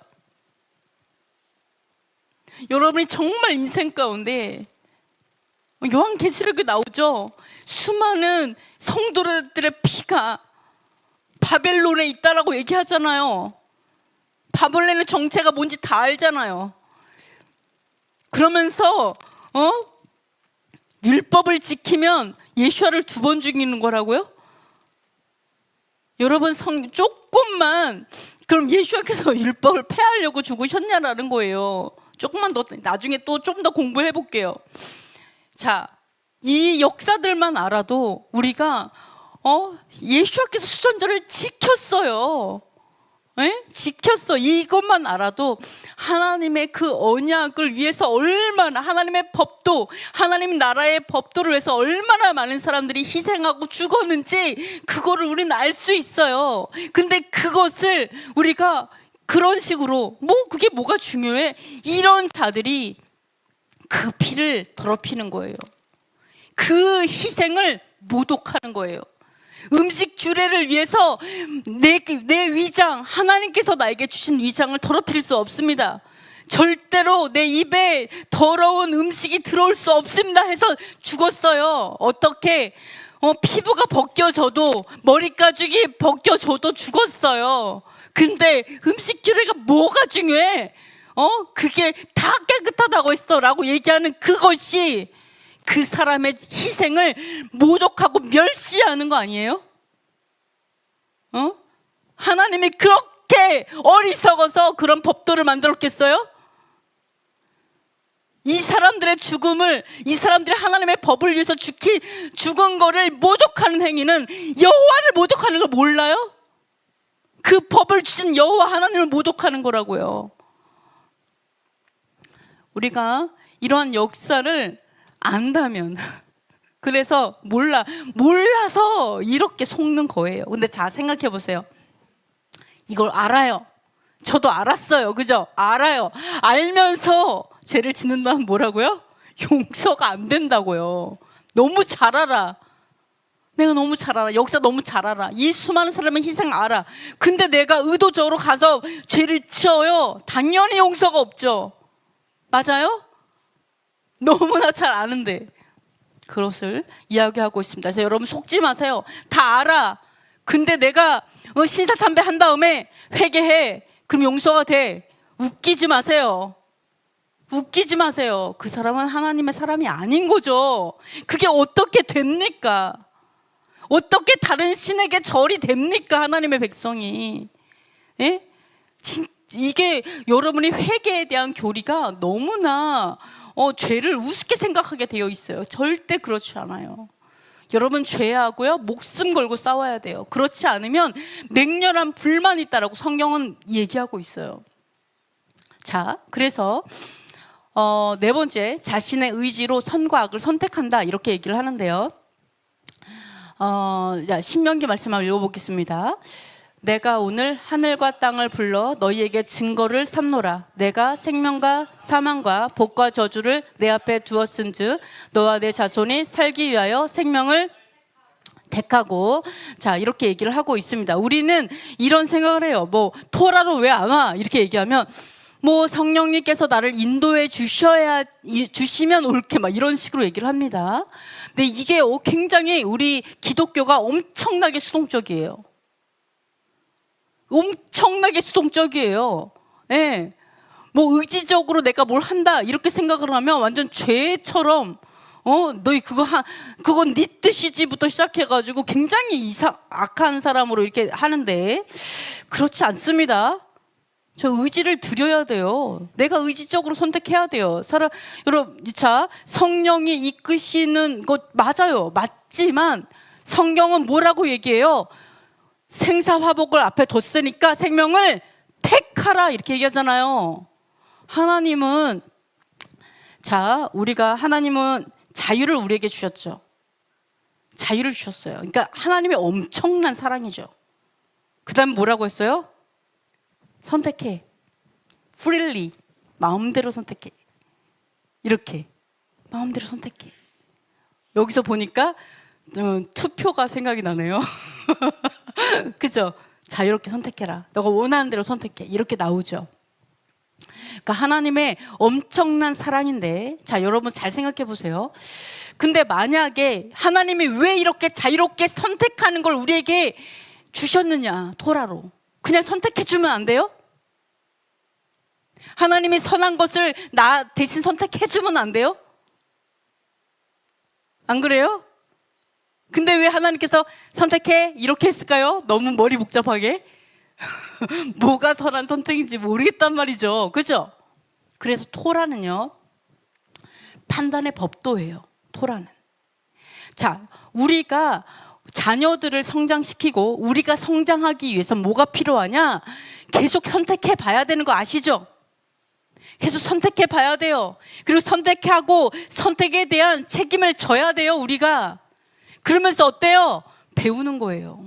여러분이 정말 인생 가운데 요한계시록에 나오죠. 수많은 성도들의 피가 바벨론에 있다라고 얘기하잖아요. 바벨론의 정체가 뭔지 다 알잖아요. 그러면서 율법을 지키면 예수아를 2번 죽이는 거라고요? 여러분 조금만, 그럼 예수아께서 율법을 폐하려고 죽으셨냐라는 거예요. 조금만 더 나중에 또 좀 더 공부를 해볼게요. 자, 이 역사들만 알아도 우리가 예수아께서 수전자를 지켰어요. 지켰어. 이것만 알아도 하나님의 그 언약을 위해서 얼마나, 하나님의 법도, 하나님 나라의 법도를 위해서 얼마나 많은 사람들이 희생하고 죽었는지 그거를 우리는 알 수 있어요. 근데 그것을 우리가 그런 식으로 그게 뭐가 중요해? 이런 자들이 그 피를 더럽히는 거예요. 그 희생을 모독하는 거예요. 음식 규례를 위해서 내 위장, 하나님께서 나에게 주신 위장을 더럽힐 수 없습니다. 절대로 내 입에 더러운 음식이 들어올 수 없습니다 해서 죽었어요. 어떻게? 피부가 벗겨져도, 머리 가죽이 벗겨져도 죽었어요. 근데 음식 규례가 뭐가 중요해? 그게 다 깨끗하다고 했어 라고 얘기하는 그것이 그 사람의 희생을 모독하고 멸시하는 거 아니에요? 하나님이 그렇게 어리석어서 그런 법도를 만들었겠어요? 이 사람들의 죽음을, 이 사람들이 하나님의 법을 위해서 죽은 거를 모독하는 행위는 여호와를 모독하는 걸 몰라요? 그 법을 주신 여호와 하나님을 모독하는 거라고요. 우리가 이러한 역사를 안다면, 그래서 몰라서 이렇게 속는 거예요. 근데 자, 생각해 보세요. 이걸 알아요. 저도 알았어요. 그죠? 알아요. 알면서 죄를 짓는다면 뭐라고요? 용서가 안 된다고요. 너무 잘 알아. 내가 너무 잘 알아. 역사 너무 잘 알아. 이 수많은 사람의 희생 알아. 근데 내가 의도적으로 가서 죄를 지어요. 당연히 용서가 없죠. 맞아요? 너무나 잘 아는데 그것을 이야기하고 있습니다. 그래서 여러분 속지 마세요. 다 알아. 근데 내가 신사참배 한 다음에 회개해. 그럼 용서가 돼. 웃기지 마세요. 웃기지 마세요. 그 사람은 하나님의 사람이 아닌 거죠. 그게 어떻게 됩니까? 어떻게 다른 신에게 절이 됩니까? 하나님의 백성이. 예? 이게 여러분이 회개에 대한 교리가 너무나 죄를 우습게 생각하게 되어 있어요. 절대 그렇지 않아요. 여러분, 죄하고요 목숨 걸고 싸워야 돼요. 그렇지 않으면 맹렬한 불만이 있다라고 성경은 얘기하고 있어요. 자, 그래서 네 번째, 자신의 의지로 선과 악을 선택한다, 이렇게 얘기를 하는데요. 자, 신명기 말씀 한번 읽어보겠습니다. 내가 오늘 하늘과 땅을 불러 너희에게 증거를 삼노라. 내가 생명과 사망과 복과 저주를 내 앞에 두었은즉 너와 내 자손이 살기 위하여 생명을 택하고, 자, 이렇게 얘기를 하고 있습니다. 우리는 이런 생각을 해요. 뭐 토라로 왜 안 와? 이렇게 얘기하면 뭐 성령님께서 나를 인도해 주시면 옳게, 막 이런 식으로 얘기를 합니다. 근데 이게 굉장히 우리 기독교가 엄청나게 수동적이에요. 엄청나게 수동적이에요. 예. 뭐 의지적으로 내가 뭘 한다 이렇게 생각을 하면 완전 죄처럼 너희 그건 네 뜻이지부터 시작해가지고 굉장히 악한 사람으로 이렇게 하는데, 그렇지 않습니다. 저 의지를 드려야 돼요. 내가 의지적으로 선택해야 돼요. 여러분, 자, 성령이 이끄시는 것 맞아요. 맞지만 성경은 뭐라고 얘기해요? 생사화복을 앞에 뒀으니까 생명을 택하라, 이렇게 얘기하잖아요. 하나님은 하나님은 자유를 우리에게 주셨죠. 자유를 주셨어요. 그러니까 하나님의 엄청난 사랑이죠. 그 다음에 뭐라고 했어요? 선택해. freely. 마음대로 선택해. 이렇게 마음대로 선택해. 여기서 보니까 투표가 생각이 나네요. 그죠? 자유롭게 선택해라. 너가 원하는 대로 선택해. 이렇게 나오죠. 그러니까 하나님의 엄청난 사랑인데, 자, 여러분 잘 생각해 보세요. 근데 만약에 하나님이 왜 이렇게 자유롭게 선택하는 걸 우리에게 주셨느냐, 토라로. 그냥 선택해 주면 안 돼요? 하나님이 선한 것을 나 대신 선택해 주면 안 돼요? 안 그래요? 근데 왜 하나님께서 선택해 이렇게 했을까요? 너무 머리 복잡하게. 뭐가 선한 선택인지 모르겠단 말이죠. 그죠? 그래서 토라는요, 판단의 법도예요. 토라는. 자, 우리가 자녀들을 성장시키고 우리가 성장하기 위해서 뭐가 필요하냐? 계속 선택해 봐야 되는 거 아시죠? 계속 선택해 봐야 돼요. 그리고 선택하고 선택에 대한 책임을 져야 돼요, 우리가. 그러면서 어때요? 배우는 거예요.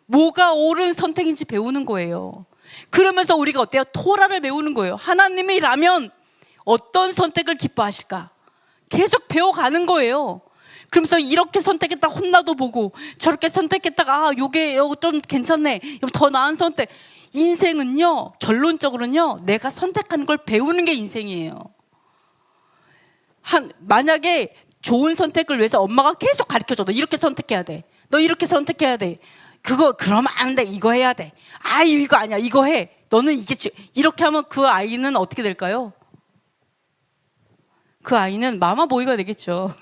뭐가 옳은 선택인지 배우는 거예요. 그러면서 우리가 어때요? 토라를 배우는 거예요. 하나님이라면 어떤 선택을 기뻐하실까? 계속 배워가는 거예요. 그러면서 이렇게 선택했다가 혼나도 보고, 저렇게 선택했다가 요게 좀 괜찮네, 더 나은 선택. 인생은요, 결론적으로는요, 내가 선택하는 걸 배우는 게 인생이에요. 만약에 좋은 선택을 위해서 엄마가 계속 가르쳐줘. 너 이렇게 선택해야 돼. 너 이렇게 선택해야 돼. 그러면 안 돼. 이거 해야 돼. 아유, 이거 아니야. 이거 해. 너는 이렇게 하면 그 아이는 어떻게 될까요? 그 아이는 마마보이가 되겠죠.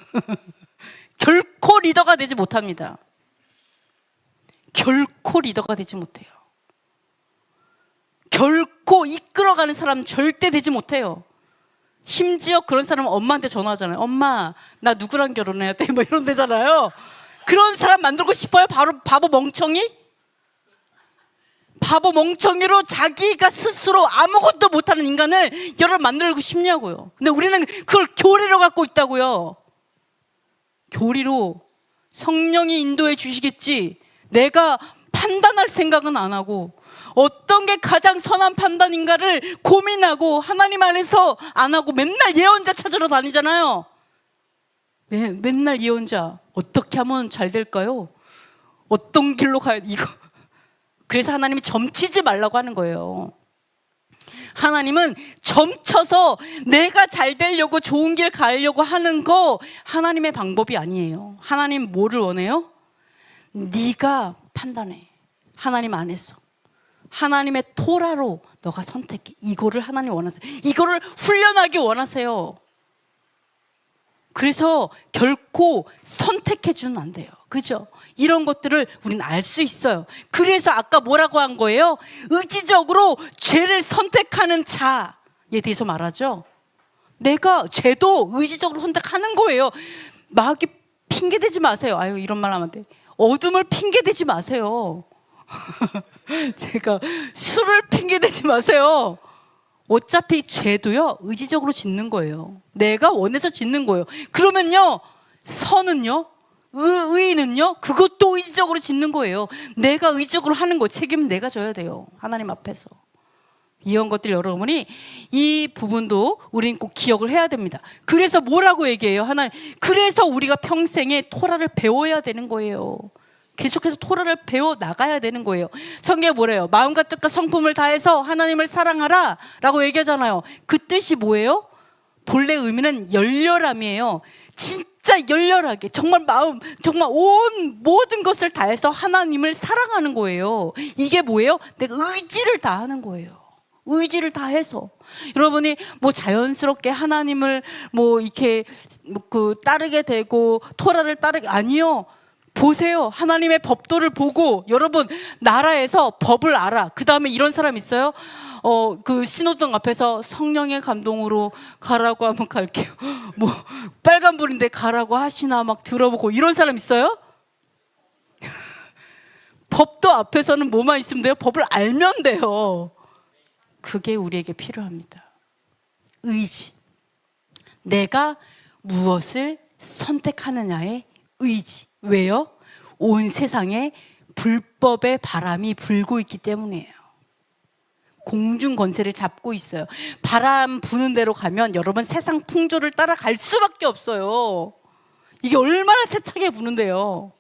결코 리더가 되지 못합니다. 결코 리더가 되지 못해요. 결코 이끌어가는 사람은 절대 되지 못해요. 심지어 그런 사람은 엄마한테 전화하잖아요. 엄마, 나 누구랑 결혼해야 돼? 뭐 이런 데잖아요. 그런 사람 만들고 싶어요? 바로 바보 멍청이? 바보 멍청이로 자기가 스스로 아무것도 못하는 인간을 여러분 만들고 싶냐고요. 근데 우리는 그걸 교리로 갖고 있다고요. 교리로 성령이 인도해 주시겠지, 내가 판단할 생각은 안 하고 어떤 게 가장 선한 판단인가를 고민하고 하나님 안에서 안 하고 맨날 예언자 찾으러 다니잖아요. 맨날 예언자. 어떻게 하면 잘 될까요? 어떤 길로 가야 돼? 이거. 그래서 하나님이 점치지 말라고 하는 거예요. 하나님은 점쳐서 내가 잘 되려고 좋은 길 가려고 하는 거 하나님의 방법이 아니에요. 하나님 뭐를 원해요? 네가 판단해. 하나님 안에서 하나님의 토라로 너가 선택해. 이거를 하나님 원하세요. 이거를 훈련하기 원하세요. 그래서 결코 선택해 주면 안 돼요. 그죠? 이런 것들을 우리는 알 수 있어요. 그래서 아까 뭐라고 한 거예요? 의지적으로 죄를 선택하는 자에 대해서 말하죠. 내가 죄도 의지적으로 선택하는 거예요. 마귀 핑계대지 마세요. 아유, 이런 말 하면 안 돼. 어둠을 핑계대지 마세요. 제가 술을 핑계대지 마세요. 어차피 죄도요, 의지적으로 짓는 거예요. 내가 원해서 짓는 거예요. 그러면요, 선은요, 의는요, 그것도 의지적으로 짓는 거예요. 내가 의지적으로 하는 거 책임은 내가 져야 돼요. 하나님 앞에서. 이런 것들 여러분이 이 부분도 우리는 꼭 기억을 해야 됩니다. 그래서 뭐라고 얘기해요? 하나님. 그래서 우리가 평생에 토라를 배워야 되는 거예요. 계속해서 토라를 배워 나가야 되는 거예요. 성경에 뭐래요? 마음과 뜻과 성품을 다해서 하나님을 사랑하라 라고 얘기하잖아요. 그 뜻이 뭐예요? 본래 의미는 열렬함이에요. 진짜 열렬하게 정말 마음, 정말 온 모든 것을 다해서 하나님을 사랑하는 거예요. 이게 뭐예요? 내가 의지를 다하는 거예요. 의지를 다해서. 여러분이 뭐 자연스럽게 하나님을 뭐 이렇게 따르게 되고 토라를 따르게, 아니요. 보세요. 하나님의 법도를 보고. 여러분, 나라에서 법을 알아. 그 다음에 이런 사람 있어요? 그 신호등 앞에서 성령의 감동으로 가라고 하면 갈게요. 뭐 빨간불인데 가라고 하시나 막 들어보고 이런 사람 있어요? 법도 앞에서는 뭐만 있으면 돼요? 법을 알면 돼요. 그게 우리에게 필요합니다. 의지. 내가 무엇을 선택하느냐의 의지. 왜요? 온 세상에 불법의 바람이 불고 있기 때문이에요. 공중 권세를 잡고 있어요. 바람 부는 대로 가면 여러분 세상 풍조를 따라갈 수밖에 없어요. 이게 얼마나 세차게 부는데요.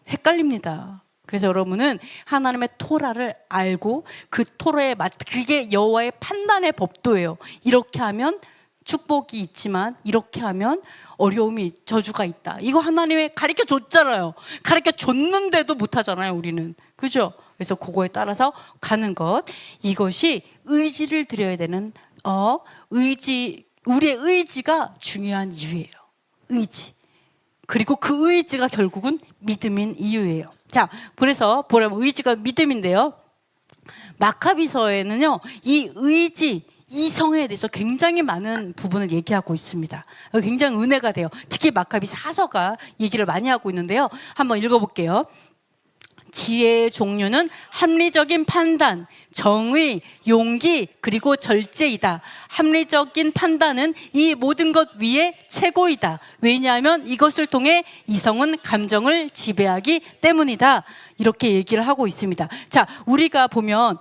헷갈립니다. 그래서 여러분은 하나님의 토라를 알고 그 토라에 그게 여호와의 판단의 법도예요. 이렇게 하면 축복이 있지만 이렇게 하면 어려움이, 저주가 있다. 이거 하나님이 가르쳐 줬잖아요. 가르쳐 줬는데도 못하잖아요, 우리는. 그죠? 그래서 그거에 따라서 가는 것, 이것이 의지를 드려야 되는 의지, 우리의 의지가 중요한 이유예요. 의지. 그리고 그 의지가 결국은 믿음인 이유예요. 자, 그래서 보라면 의지가 믿음인데요. 마카비서에는요, 이 의지, 이성에 대해서 굉장히 많은 부분을 얘기하고 있습니다. 굉장히 은혜가 돼요. 특히 마카비 사서가 얘기를 많이 하고 있는데요. 한번 읽어볼게요. 지혜의 종류는 합리적인 판단, 정의, 용기, 그리고 절제이다. 합리적인 판단은 이 모든 것 위에 최고이다. 왜냐하면 이것을 통해 이성은 감정을 지배하기 때문이다. 이렇게 얘기를 하고 있습니다. 자, 우리가 보면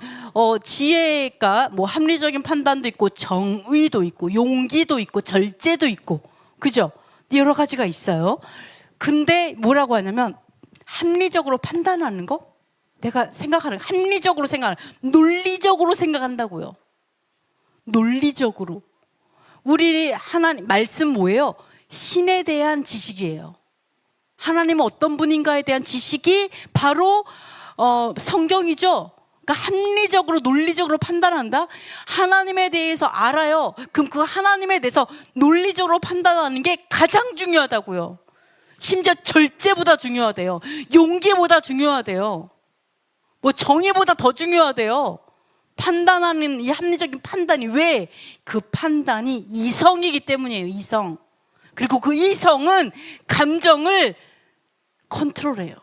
지혜가 뭐 합리적인 판단도 있고 정의도 있고 용기도 있고 절제도 있고, 그죠? 여러 가지가 있어요. 근데 뭐라고 하냐면 합리적으로 판단하는 거? 내가 생각하는, 합리적으로 생각하는, 논리적으로 생각한다고요. 논리적으로. 우리 하나님 말씀 뭐예요? 신에 대한 지식이에요. 하나님은 어떤 분인가에 대한 지식이 바로 성경이죠. 그러니까 합리적으로, 논리적으로 판단한다. 하나님에 대해서 알아요. 그럼 그 하나님에 대해서 논리적으로 판단하는 게 가장 중요하다고요. 심지어 절제보다 중요하대요. 용기보다 중요하대요. 뭐 정의보다 더 중요하대요. 판단하는 이 합리적인 판단이. 왜? 그 판단이 이성이기 때문이에요. 이성. 그리고 그 이성은 감정을 컨트롤해요.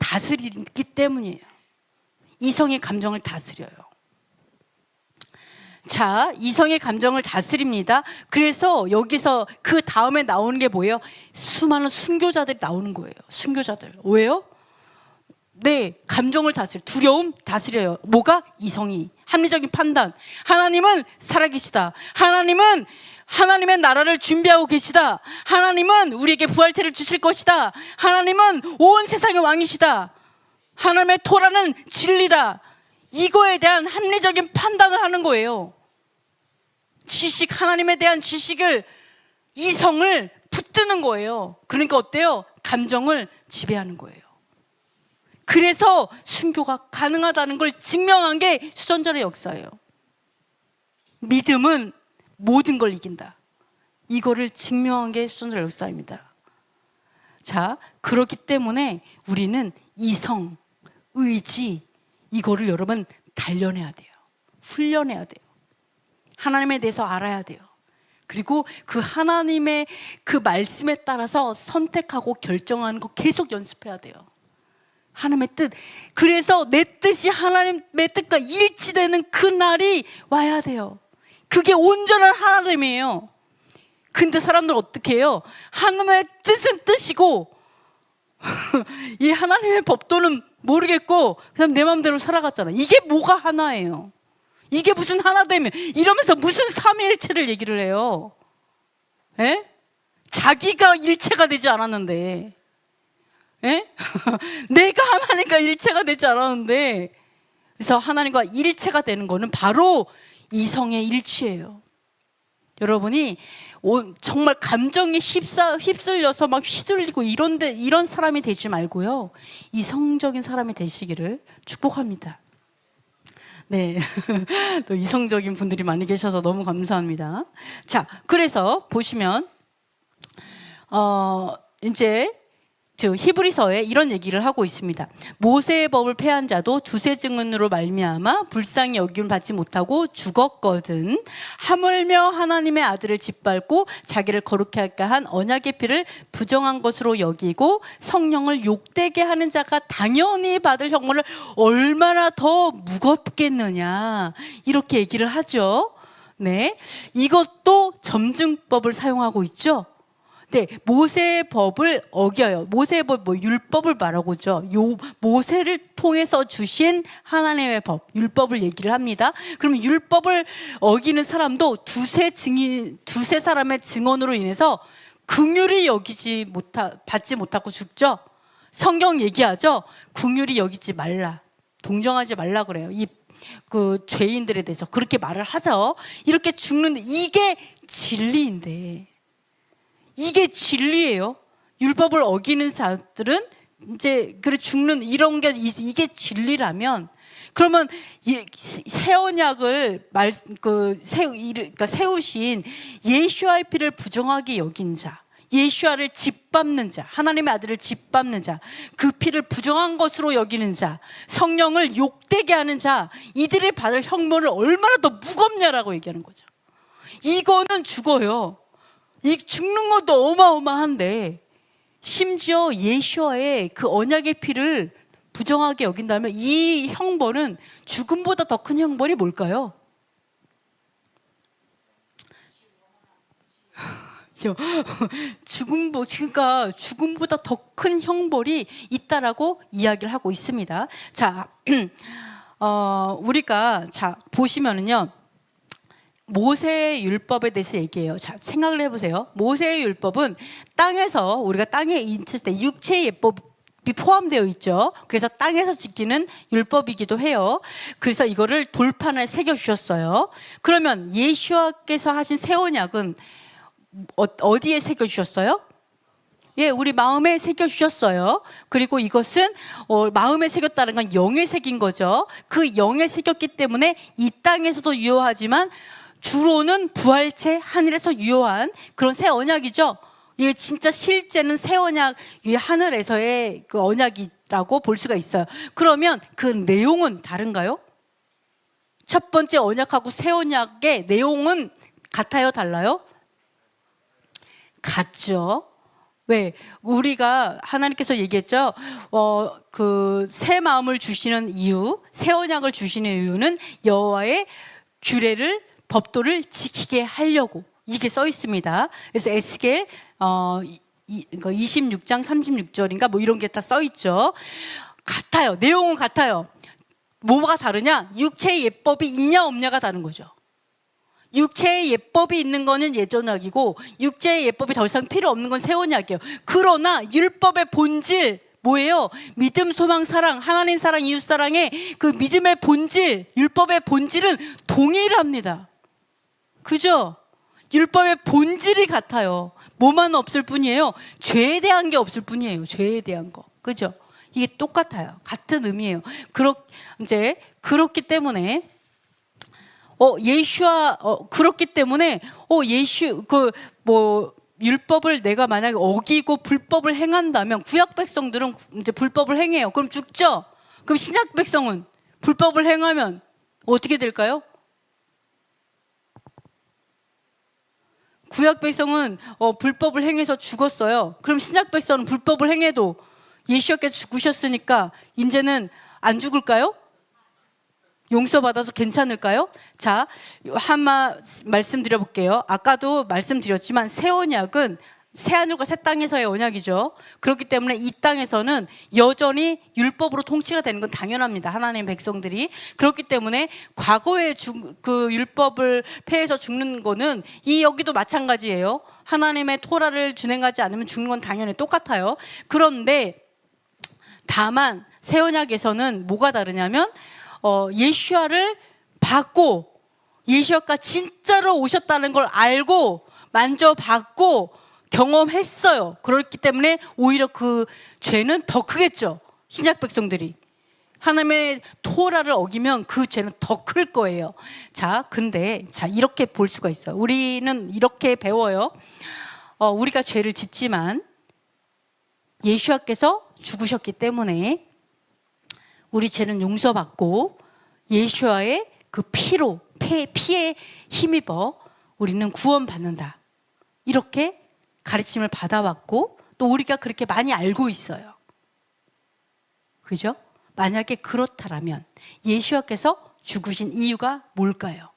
다스리기 때문이에요. 이성의 감정을 다스려요. 자, 이성의 감정을 다스립니다. 그래서 여기서 그 다음에 나오는 게 뭐예요? 수많은 순교자들이 나오는 거예요. 순교자들. 왜요? 네, 감정을 다스려. 두려움 다스려요. 뭐가? 이성이. 합리적인 판단. 하나님은 살아계시다. 하나님은 하나님의 나라를 준비하고 계시다. 하나님은 우리에게 부활체를 주실 것이다. 하나님은 온 세상의 왕이시다. 하나님의 토라는 진리다. 이거에 대한 합리적인 판단을 하는 거예요. 지식, 하나님에 대한 지식을, 이성을 붙드는 거예요. 그러니까 어때요? 감정을 지배하는 거예요. 그래서 순교가 가능하다는 걸 증명한 게 수전절의 역사예요. 믿음은 모든 걸 이긴다. 이거를 증명한 게 수전절의 역사입니다. 자, 그렇기 때문에 우리는 이성, 의지 이거를 여러분 단련해야 돼요. 훈련해야 돼요. 하나님에 대해서 알아야 돼요. 그리고 그 하나님의 그 말씀에 따라서 선택하고 결정하는 거 계속 연습해야 돼요. 하나님의 뜻. 그래서 내 뜻이 하나님의 뜻과 일치되는 그 날이 와야 돼요. 그게 온전한 하나님이에요. 근데 사람들 어떻게 해요? 하나님의 뜻은 뜻이고 이 하나님의 법도는 모르겠고 그냥 내 마음대로 살아갔잖아. 이게 뭐가 하나예요? 이게 무슨 하나되면 이러면서 무슨 삼위일체를 얘기를 해요? 에? 자기가 일체가 되지 않았는데 에? 내가 하나님과 일체가 되지 않았는데. 그래서 하나님과 일체가 되는 거는 바로 이성의 일치예요. 여러분이 정말 감정에 휩쓸려서 막 휘둘리고 이런 사람이 되지 말고요, 이성적인 사람이 되시기를 축복합니다. 네, 또 이성적인 분들이 많이 계셔서 너무 감사합니다. 자, 그래서 보시면 이제 히브리서에 이런 얘기를 하고 있습니다. 모세의 법을 폐한 자도 두세 증언으로 말미암아 불쌍히 여김을 받지 못하고 죽었거든. 하물며 하나님의 아들을 짓밟고 자기를 거룩케 할까 한 언약의 피를 부정한 것으로 여기고 성령을 욕되게 하는 자가 당연히 받을 형벌을 얼마나 더 무겁겠느냐, 이렇게 얘기를 하죠. 네, 이것도 점증법을 사용하고 있죠. 네, 모세의 법을 어겨요. 모세의 법, 율법을 말하고 있죠. 모세를 통해서 주신 하나님의 법, 율법을 얘기를 합니다. 그러면 율법을 어기는 사람도 두세 사람의 증언으로 인해서 긍휼히 받지 못하고 죽죠. 성경 얘기하죠. 긍휼히 여기지 말라, 동정하지 말라 그래요. 그 죄인들에 대해서 그렇게 말을 하죠. 이렇게 죽는데 이게 진리인데, 이게 진리예요. 율법을 어기는 자들은 이제 죽는 이런 게 이게 진리라면, 그러면 새 언약을 세우신 예수와의 피를 부정하게 여긴 자, 예수와를 짓밟는 자, 하나님의 아들을 짓밟는 자, 그 피를 부정한 것으로 여기는 자, 성령을 욕되게 하는 자, 이들이 받을 형벌을 얼마나 더 무겁냐라고 얘기하는 거죠. 이거는 죽어요. 이 죽는 것도 어마어마한데 심지어 예수와의 그 언약의 피를 부정하게 여긴다면 이 형벌은 죽음보다 더 큰 형벌이 뭘까요? 그러니까 죽음보다 더 큰 형벌이 있다라고 이야기를 하고 있습니다. 자, 우리가 보시면은요, 모세의 율법에 대해서 얘기해요. 자, 생각을 해보세요. 모세의 율법은 우리가 땅에 있을 때 육체의 예법이 포함되어 있죠. 그래서 땅에서 지키는 율법이기도 해요. 그래서 이거를 돌판에 새겨주셨어요. 그러면 예수와께서 하신 새 언약은 어디에 새겨주셨어요? 예, 우리 마음에 새겨주셨어요. 그리고 이것은 마음에 새겼다는 건 영에 새긴 거죠. 그 영에 새겼기 때문에 이 땅에서도 유효하지만 주로는 부활체 하늘에서 유효한 그런 새 언약이죠. 이게 진짜 실제는 새 언약, 하늘에서의 그 언약이라고 볼 수가 있어요. 그러면 그 내용은 다른가요? 첫 번째 언약하고 새 언약의 내용은 같아요, 달라요? 같죠. 왜? 우리가 하나님께서 얘기했죠. 그 새 마음을 주시는 이유, 새 언약을 주시는 이유는 여호와의 규례를, 법도를 지키게 하려고, 이게 써 있습니다. 그래서 에스겔 26장 36절인가 이런 게 다 써 있죠. 같아요. 내용은 같아요. 뭐가 다르냐? 육체의 예법이 있냐 없냐가 다른 거죠. 육체의 예법이 있는 거는 예전 언약이고 육체의 예법이 더 이상 필요 없는 건 새 언약이에요. 그러나 율법의 본질 뭐예요? 믿음, 소망, 사랑, 하나님 사랑, 이웃 사랑의 그 믿음의 본질, 율법의 본질은 동일합니다. 그죠? 율법의 본질이 같아요. 뭐만 없을 뿐이에요. 죄에 대한 게 없을 뿐이에요. 죄에 대한 거. 그죠? 이게 똑같아요. 같은 의미예요. 그렇기 때문에 그렇기 때문에 율법을 내가 만약에 어기고 불법을 행한다면, 구약 백성들은 이제 불법을 행해요. 그럼 죽죠? 그럼 신약 백성은 불법을 행하면 어떻게 될까요? 구약 백성은 불법을 행해서 죽었어요. 그럼 신약 백성은 불법을 행해도 예수님께서 죽으셨으니까 이제는 안 죽을까요? 용서받아서 괜찮을까요? 자, 말씀드려볼게요. 아까도 말씀드렸지만 새 언약은 새하늘과 새 땅에서의 언약이죠. 그렇기 때문에 이 땅에서는 여전히 율법으로 통치가 되는 건 당연합니다. 하나님의 백성들이. 그렇기 때문에 과거에 그 율법을 폐해서 죽는 거는 여기도 마찬가지예요. 하나님의 토라를 준행하지 않으면 죽는 건 당연히 똑같아요. 그런데 다만 새 언약에서는 뭐가 다르냐면 예수아를 받고 예수아가 진짜로 오셨다는 걸 알고 만져봤고 경험했어요. 그렇기 때문에 오히려 그 죄는 더 크겠죠. 신약 백성들이 하나님의 토라를 어기면 그 죄는 더 클 거예요. 근데 이렇게 볼 수가 있어요. 우리는 이렇게 배워요. 우리가 죄를 짓지만 예수아께서 죽으셨기 때문에 우리 죄는 용서받고 예수아의 그 피에 힘입어 우리는 구원받는다. 이렇게 가르침을 받아왔고 또 우리가 그렇게 많이 알고 있어요. 그죠? 만약에 그렇다면 예수아께서 죽으신 이유가 뭘까요?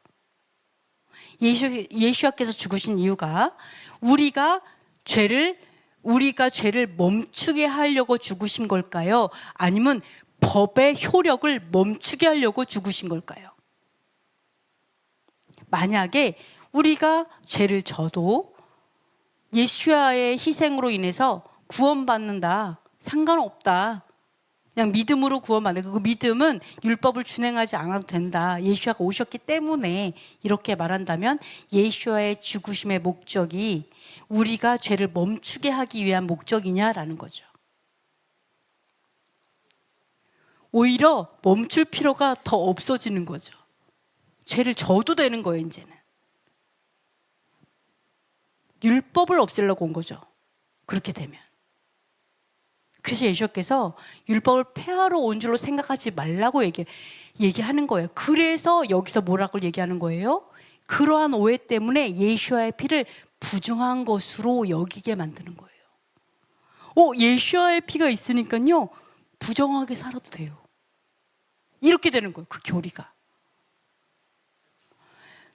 예수아께서 죽으신 이유가 우리가 죄를 멈추게 하려고 죽으신 걸까요? 아니면 법의 효력을 멈추게 하려고 죽으신 걸까요? 만약에 우리가 죄를 져도 예수아의 희생으로 인해서 구원받는다, 상관없다, 그냥 믿음으로 구원받는다. 그 믿음은 율법을 준행하지 않아도 된다, 예수아가 오셨기 때문에, 이렇게 말한다면 예수아의 죽으심의 목적이 우리가 죄를 멈추게 하기 위한 목적이냐라는 거죠. 오히려 멈출 필요가 더 없어지는 거죠. 죄를 져도 되는 거예요. 이제는 율법을 없애려고 온 거죠. 그렇게 되면. 그래서 예수께서 율법을 폐하러 온 줄로 생각하지 말라고 얘기하는 거예요. 그래서 여기서 뭐라고 얘기하는 거예요? 그러한 오해 때문에 예수아의 피를 부정한 것으로 여기게 만드는 거예요. 예수아의 피가 있으니까요, 부정하게 살아도 돼요. 이렇게 되는 거예요. 그 교리가.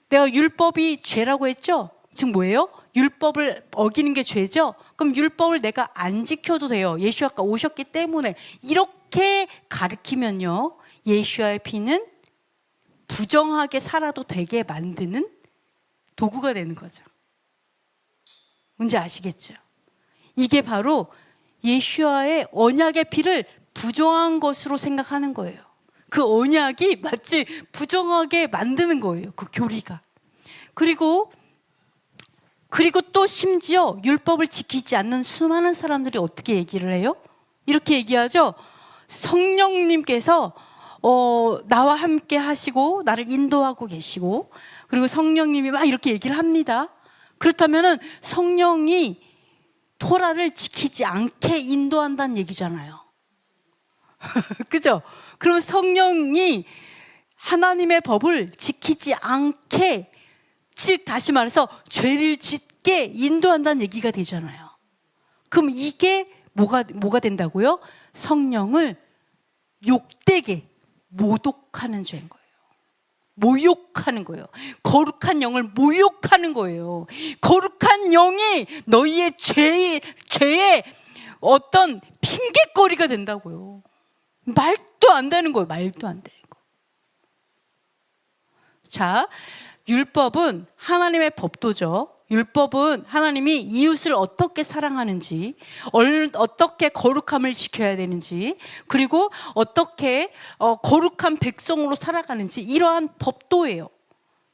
내가 율법이 죄라고 했죠? 즉 뭐예요? 율법을 어기는 게 죄죠? 그럼 율법을 내가 안 지켜도 돼요. 예수아가 오셨기 때문에. 이렇게 가르치면요, 예수아의 피는 부정하게 살아도 되게 만드는 도구가 되는 거죠. 뭔지 아시겠죠? 이게 바로 예수아의 언약의 피를 부정한 것으로 생각하는 거예요. 그 언약이 마치 부정하게 만드는 거예요. 그 교리가. 그리고 또 심지어 율법을 지키지 않는 수많은 사람들이 어떻게 얘기를 해요? 이렇게 얘기하죠. 성령님께서 나와 함께 하시고 나를 인도하고 계시고, 그리고 성령님이 막 이렇게 얘기를 합니다. 그렇다면은 성령이 토라를 지키지 않게 인도한다는 얘기잖아요. 그죠? 그럼 성령이 하나님의 법을 지키지 않게, 즉 다시 말해서 죄를 짓게 인도한다는 얘기가 되잖아요. 그럼 이게 뭐가 된다고요? 성령을 욕되게 모독하는 죄인 거예요. 모욕하는 거예요. 거룩한 영을 모욕하는 거예요. 거룩한 영이 너희의 죄의 어떤 핑계거리가 된다고요. 말도 안 되는 거예요. 말도 안 되는 거. 율법은 하나님의 법도죠. 율법은 하나님이 이웃을 어떻게 사랑하는지, 어떻게 거룩함을 지켜야 되는지, 그리고 어떻게 거룩한 백성으로 살아가는지, 이러한 법도예요.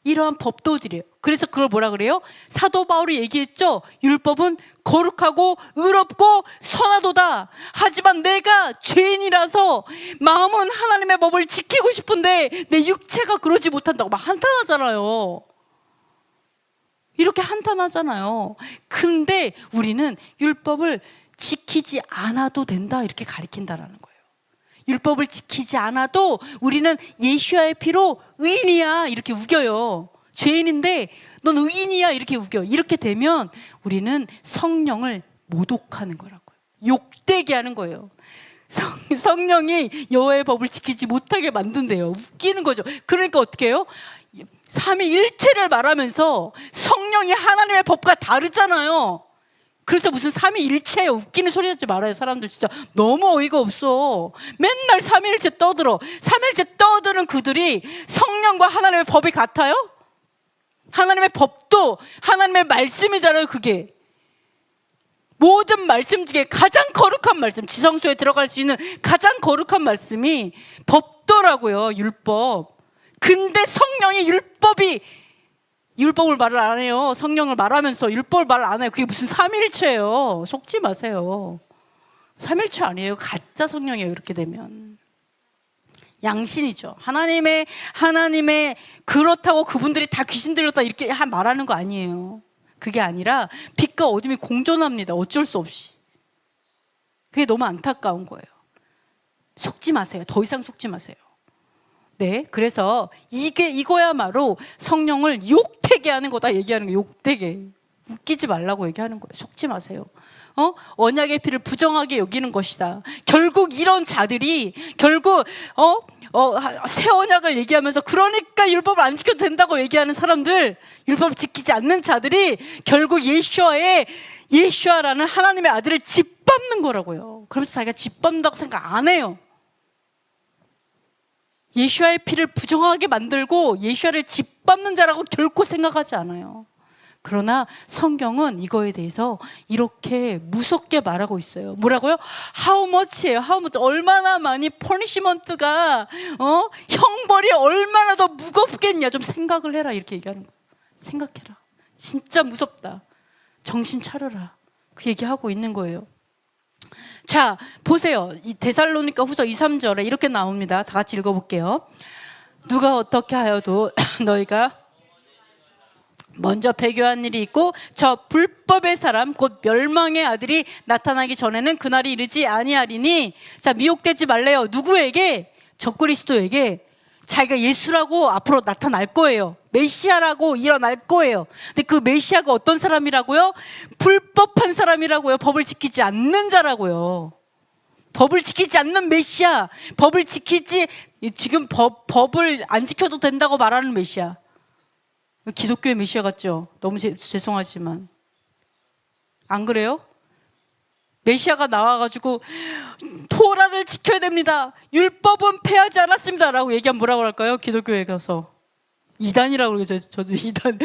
이러한 법도들이에요. 그래서 그걸 뭐라 그래요? 사도 바울이 얘기했죠. 율법은 거룩하고 의롭고 선하도다. 하지만 내가 죄인이라서 마음은 하나님의 법을 지키고 싶은데 내 육체가 그러지 못한다고 막 한탄하잖아요. 이렇게 한탄하잖아요. 근데 우리는 율법을 지키지 않아도 된다 이렇게 가리킨다라는 거예요. 율법을 지키지 않아도 우리는 예수와의 피로 의인이야 이렇게 우겨요. 죄인인데 넌 의인이야 이렇게 우겨. 이렇게 되면 우리는 성령을 모독하는 거라고요. 욕되게 하는 거예요. 성령이 여호와의 법을 지키지 못하게 만든대요. 웃기는 거죠. 그러니까 어떻게 해요? 삼위일체를 말하면서 성령이 하나님의 법과 다르잖아요. 그래서 무슨 삼위일체예요. 웃기는 소리 하지 말아요. 사람들 진짜 너무 어이가 없어. 맨날 삼위일체 떠들어. 삼위일체 떠드는 그들이 성령과 하나님의 법이 같아요? 하나님의 법도 하나님의 말씀이잖아요. 그게 모든 말씀 중에 가장 거룩한 말씀, 지성소에 들어갈 수 있는 가장 거룩한 말씀이 법도라고요. 율법. 근데 성령이 율법을 말을 안 해요. 성령을 말하면서 율법을 말을 안 해요. 그게 무슨 삼일체예요. 속지 마세요. 삼일체 아니에요. 가짜 성령이에요. 이렇게 되면 양신이죠. 하나님의 그렇다고 그분들이 다 귀신 들렸다 이렇게 말하는 거 아니에요. 그게 아니라 빛과 어둠이 공존합니다. 어쩔 수 없이. 그게 너무 안타까운 거예요. 속지 마세요. 더 이상 속지 마세요. 네, 그래서 이거야말로 성령을 욕되게 하는 거다 얘기하는 거예요. 욕되게. 웃기지 말라고 얘기하는 거예요. 속지 마세요. 언약의 피를 부정하게 여기는 것이다. 결국 이런 자들이 새 언약을 얘기하면서 그러니까 율법을 안 지켜도 된다고 얘기하는 사람들, 율법을 지키지 않는 자들이 결국 예수아라는 하나님의 아들을 짓밟는 거라고요. 그러면서 자기가 짓밟는다고 생각 안 해요. 예수아의 피를 부정하게 만들고 예수아를 짓밟는 자라고 결코 생각하지 않아요. 그러나 성경은 이거에 대해서 이렇게 무섭게 말하고 있어요. 뭐라고요? How much예요. How much. 얼마나 많이 퍼니시먼트가 형벌이 얼마나 더 무겁겠냐. 좀 생각을 해라 이렇게 얘기하는 거예요. 생각해라. 진짜 무섭다. 정신 차려라. 그 얘기하고 있는 거예요. 자, 보세요. 이 데살로니가 후서 2, 3절에 이렇게 나옵니다. 다 같이 읽어볼게요. 누가 어떻게 하여도 너희가 먼저 배교한 일이 있고 저 불법의 사람 곧 멸망의 아들이 나타나기 전에는 그날이 이르지 아니하리니. 자, 미혹되지 말래요. 누구에게? 적그리스도에게. 자기가 예수라고 앞으로 나타날 거예요. 메시아라고 일어날 거예요. 근데 그 메시아가 어떤 사람이라고요? 불법한 사람이라고요. 법을 지키지 않는 자라고요. 법을 지키지 않는 메시아. 지금 법을 안 지켜도 된다고 말하는 메시아. 기독교의 메시아 같죠? 너무 죄송하지만 안 그래요? 메시아가 나와가지고 토라를 지켜야 됩니다. 율법은 폐하지 않았습니다. 라고 얘기하면 뭐라고 할까요? 기독교에 가서 이단이라고 그러죠. 저도 이단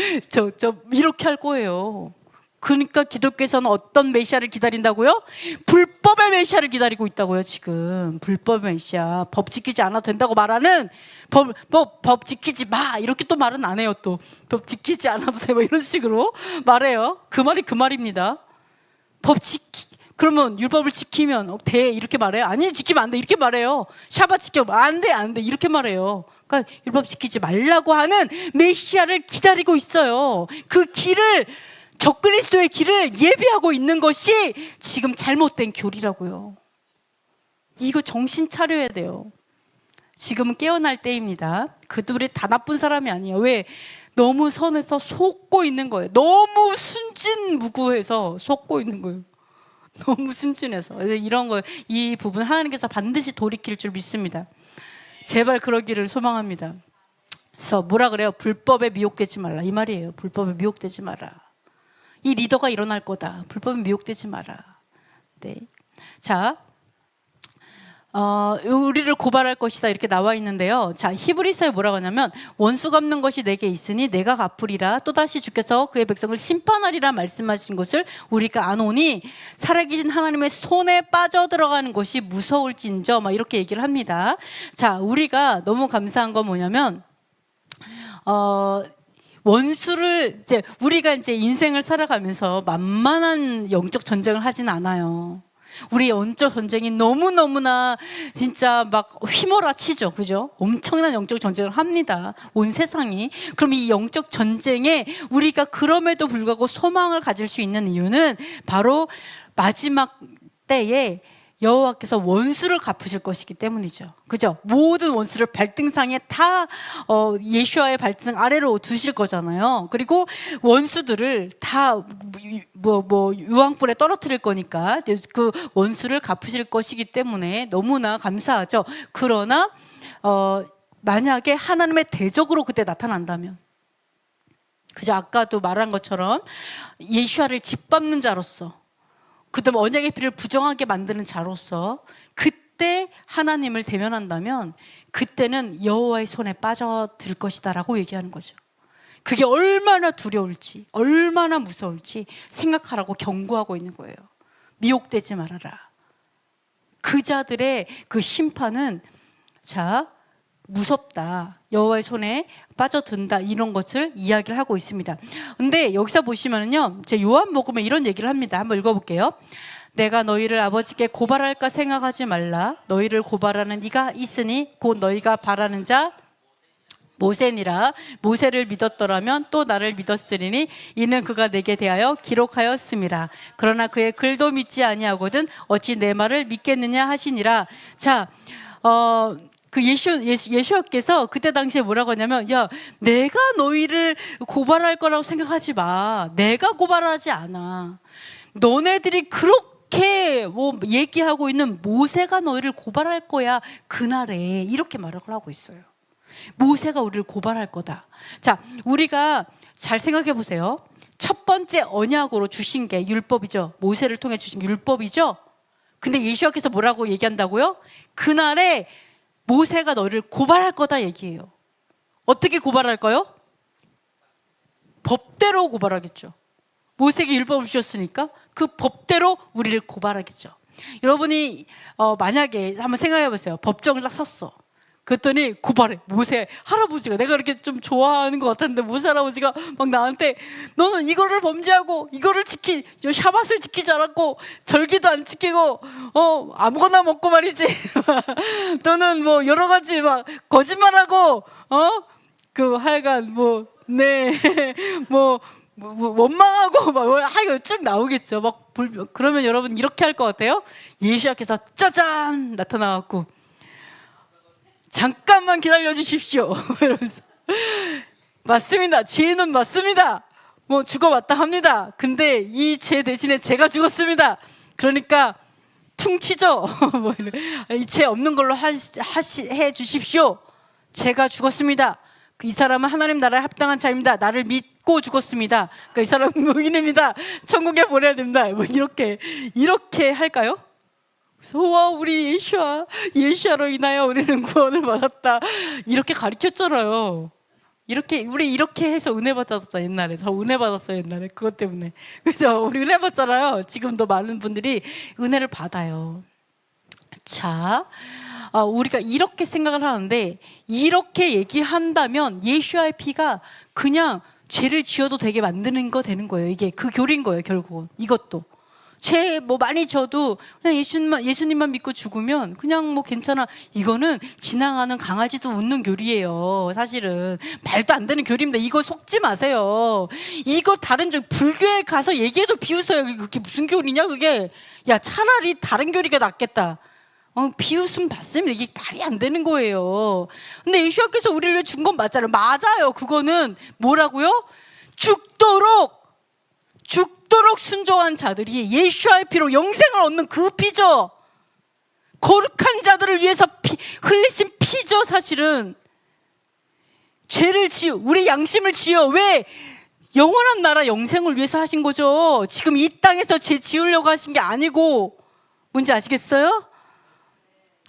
이렇게 할 거예요. 그러니까 기독교에서는 어떤 메시아를 기다린다고요? 불법의 메시아를 기다리고 있다고요. 지금 불법의 메시아, 법 지키지 않아도 된다고 말하는 법 지키지 마 이렇게 또 말은 안 해요. 또 법 지키지 않아도 돼 뭐 이런 식으로 말해요. 그 말이 그 말입니다. 그러면 율법을 지키면 돼 이렇게 말해요? 아니 지키면 안 돼 이렇게 말해요. 샤bat 지켜 안 돼 이렇게 말해요. 그러니까 율법 지키지 말라고 하는 메시아를 기다리고 있어요. 그 길을 적그리스도의 길을 예비하고 있는 것이 지금 잘못된 교리라고요. 이거 정신 차려야 돼요. 지금은 깨어날 때입니다. 그들이 다 나쁜 사람이 아니에요. 왜? 너무 선해서 속고 있는 거예요. 너무 순진무구해서 속고 있는 거예요. 너무 순진해서. 이런 거, 이 부분 하나님께서 반드시 돌이킬 줄 믿습니다. 제발 그러기를 소망합니다. 그래서 뭐라 그래요? 불법에 미혹되지 말라 이 말이에요. 불법에 미혹되지 마라. 이 리더가 일어날 거다. 불법에 미혹되지 마라. 네. 자, 우리를 고발할 것이다 이렇게 나와 있는데요. 자, 히브리서에 뭐라고 하냐면 원수 갚는 것이 내게 있으니 내가 갚으리라. 또다시 주께서 그의 백성을 심판하리라 말씀하신 것을 우리가 아노니 살아계신 하나님의 손에 빠져들어가는 것이 무서울진저 막 이렇게 얘기를 합니다. 자, 우리가 너무 감사한 건 뭐냐면 원수를 우리가 인생을 살아가면서 만만한 영적 전쟁을 하진 않아요. 우리 영적 전쟁이 너무너무나 진짜 막 휘몰아치죠. 그죠? 엄청난 영적 전쟁을 합니다. 온 세상이. 그럼 이 영적 전쟁에 우리가 그럼에도 불구하고 소망을 가질 수 있는 이유는 바로 마지막 때에 여호와께서 원수를 갚으실 것이기 때문이죠. 그죠? 모든 원수를 발등상에 다 예수와의 발등 아래로 두실 거잖아요. 그리고 원수들을 다 유황불에 떨어뜨릴 거니까 그 원수를 갚으실 것이기 때문에 너무나 감사하죠. 그러나 만약에 하나님의 대적으로 그때 나타난다면, 그죠? 아까도 말한 것처럼 예수와를 짓밟는 자로서, 그다음 언약의 피를 부정하게 만드는 자로서 그때 하나님을 대면한다면 그때는 여호와의 손에 빠져들 것이다라고 얘기하는 거죠. 그게 얼마나 두려울지, 얼마나 무서울지 생각하라고 경고하고 있는 거예요. 미혹되지 말아라. 그 자들의 그 심판은 무섭다, 여호와의 손에 빠져든다, 이런 것을 이야기를 하고 있습니다. 근데 여기서 보시면은요, 제 요한복음에 이런 얘기를 합니다. 한번 읽어볼게요. 내가 너희를 아버지께 고발할까 생각하지 말라. 너희를 고발하는 이가 있으니 곧 너희가 바라는 자 모세니라. 모세를 믿었더라면 또 나를 믿었으리니 이는 그가 내게 대하여 기록하였음이라. 그러나 그의 글도 믿지 아니하거든 어찌 내 말을 믿겠느냐 하시니라. 그 예수께서 그때 당시에 뭐라고 하냐면, 야, 내가 너희를 고발할 거라고 생각하지 마. 내가 고발하지 않아. 너네들이 그렇게 얘기하고 있는 모세가 너희를 고발할 거야, 그날에. 이렇게 말을 하고 있어요. 모세가 우리를 고발할 거다. 자, 우리가 잘 생각해 보세요. 첫 번째 언약으로 주신 게 율법이죠. 모세를 통해 주신 율법이죠. 근데 예수께서 뭐라고 얘기한다고요? 그날에 모세가 너를 고발할 거다 얘기해요. 어떻게 고발할까요? 법대로 고발하겠죠. 모세에게 율법을 주셨으니까 그 법대로 우리를 고발하겠죠. 여러분이 만약에 한번 생각해 보세요. 법정을 딱 섰어. 그랬더니 고발해. 모세 할아버지가, 내가 이렇게 좀 좋아하는 것 같았는데 모세 할아버지가 막 나한테, 너는 이거를 범죄하고 이거를 샤밧을 지키지 않았고 절기도 안 지키고 아무거나 먹고 말이지 너는 뭐 여러 가지 막 거짓말하고 그 하여간 원망하고 막 하여간 쭉 나오겠죠. 그러면 여러분 이렇게 할 것 같아요? 예수께서 짜잔 나타나갖고 잠깐만 기다려 주십시오 이러면서, 맞습니다. 죄는 맞습니다. 죽어왔다 합니다. 근데 이 죄 대신에 제가 죽었습니다. 그러니까 퉁치죠. 이 죄 없는 걸로 해 주십시오. 제가 죽었습니다. 이 사람은 하나님 나라에 합당한 자입니다. 나를 믿고 죽었습니다. 그러니까 이 사람은 의인입니다. 천국에 보내야 됩니다. 이렇게 할까요? 와, 우리 예수아로 인하여 우리는 구원을 받았다, 이렇게 가르쳤잖아요. 우리 이렇게 해서 은혜 받았죠. 옛날에 저 은혜 받았어요. 옛날에 그것 때문에. 그죠? 우리 은혜 받잖아요. 지금도 많은 분들이 은혜를 받아요. 자, 우리가 이렇게 생각을 하는데, 이렇게 얘기한다면 예수와의 피가 그냥 죄를 지어도 되게 만드는 거 되는 거예요. 이게 그 교리인 거예요. 결국은 이것도 죄 많이 져도 그냥 예수님만 믿고 죽으면 그냥 괜찮아. 이거는 지나가는 강아지도 웃는 교리예요. 사실은 말도 안 되는 교리입니다. 이거 속지 마세요. 이거 다른 불교에 가서 얘기해도 비웃어요. 그게 무슨 교리냐 그게. 야, 차라리 다른 교리가 낫겠다. 비웃음 받습니다. 이게 말이 안 되는 거예요. 근데 예수께서 우리를 위해 준 건 맞잖아요. 맞아요. 그거는 뭐라고요? 죽도록 순종한 자들이 예수와의 피로 영생을 얻는 그 피죠. 거룩한 자들을 위해서 흘리신 피죠. 사실은 죄를 지어, 우리 양심을 지어, 왜? 영원한 나라 영생을 위해서 하신 거죠. 지금 이 땅에서 죄 지으려고 하신 게 아니고. 뭔지 아시겠어요?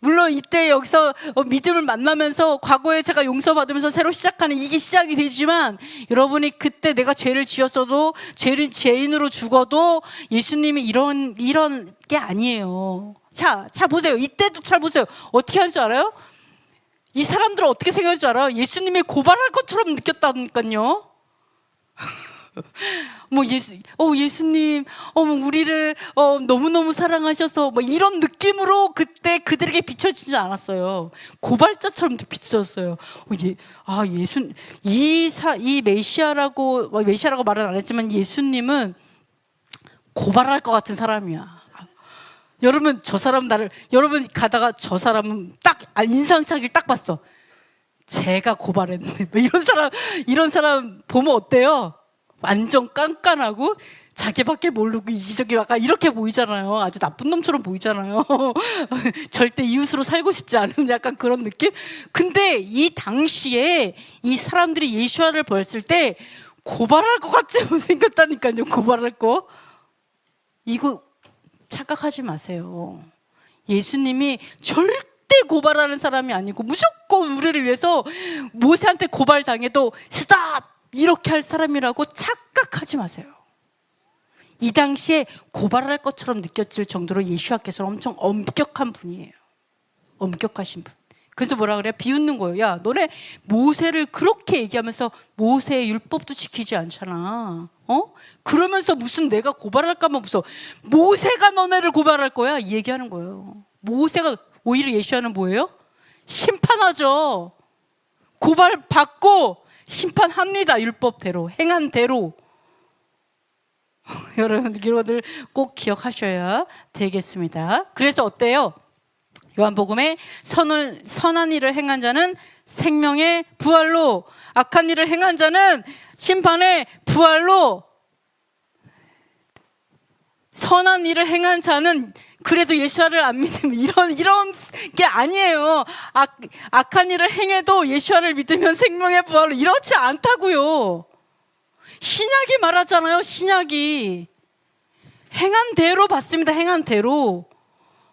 물론 이때 여기서 믿음을 만나면서 과거에 제가 용서받으면서 새로 시작하는 이게 시작이 되지만, 여러분이 그때 내가 죄를 지었어도 죄인으로 죽어도 예수님이 이런 게 아니에요. 자 보세요. 이때도 잘 보세요. 어떻게 하는 줄 알아요? 이 사람들은 어떻게 생각할 줄 알아요? 예수님이 고발할 것처럼 느꼈다니까요. 뭐 예수님, 우리를 너무너무 사랑하셔서 뭐 이런 느낌으로 그때 그들에게 비춰지지 않았어요. 고발자처럼 비춰졌어요. 이 메시아라고 말은 안 했지만 예수님은 고발할 것 같은 사람이야. 여러분 여러분 가다가 저 사람은 인상착의를 딱 봤어. 제가 고발했네. 이런 사람 보면 어때요? 완전 깐깐하고 자기밖에 모르고 이기적이 약간 이렇게 보이잖아요. 아주 나쁜 놈처럼 보이잖아요. 절대 이웃으로 살고 싶지 않은 약간 그런 느낌? 근데 이 당시에 이 사람들이 예수와를 봤을 때 고발할 것 같이 생겼다니까요. 고발할 거. 이거 착각하지 마세요. 예수님이 절대 고발하는 사람이 아니고 무조건 우리를 위해서 모세한테 고발당해도 스탑! 이렇게 할 사람이라고 착각하지 마세요. 이 당시에 고발할 것처럼 느껴질 정도로 예수와께서는 엄청 엄격한 분이에요. 엄격하신 분. 그래서 뭐라 그래요? 비웃는 거예요. 야, 너네 모세를 그렇게 얘기하면서 모세의 율법도 지키지 않잖아. 그러면서 무슨 내가 고발할까봐 무서워. 모세가 너네를 고발할 거야. 이 얘기하는 거예요. 모세가 오히려 예수와는 뭐예요? 심판하죠. 고발받고 심판합니다. 율법대로, 행한 대로. 여러분들 꼭 기억하셔야 되겠습니다. 그래서 어때요? 요한복음에 선한 일을 행한 자는 생명의 부활로, 악한 일을 행한 자는 심판의 부활로. 선한 일을 행한 자는 그래도 예수와를 안 믿으면 이런 게 아니에요. 악한 일을 행해도 예수와를 믿으면 생명의 부활로, 이렇지 않다고요. 신약이 말하잖아요. 신약이 행한 대로 받습니다. 행한 대로.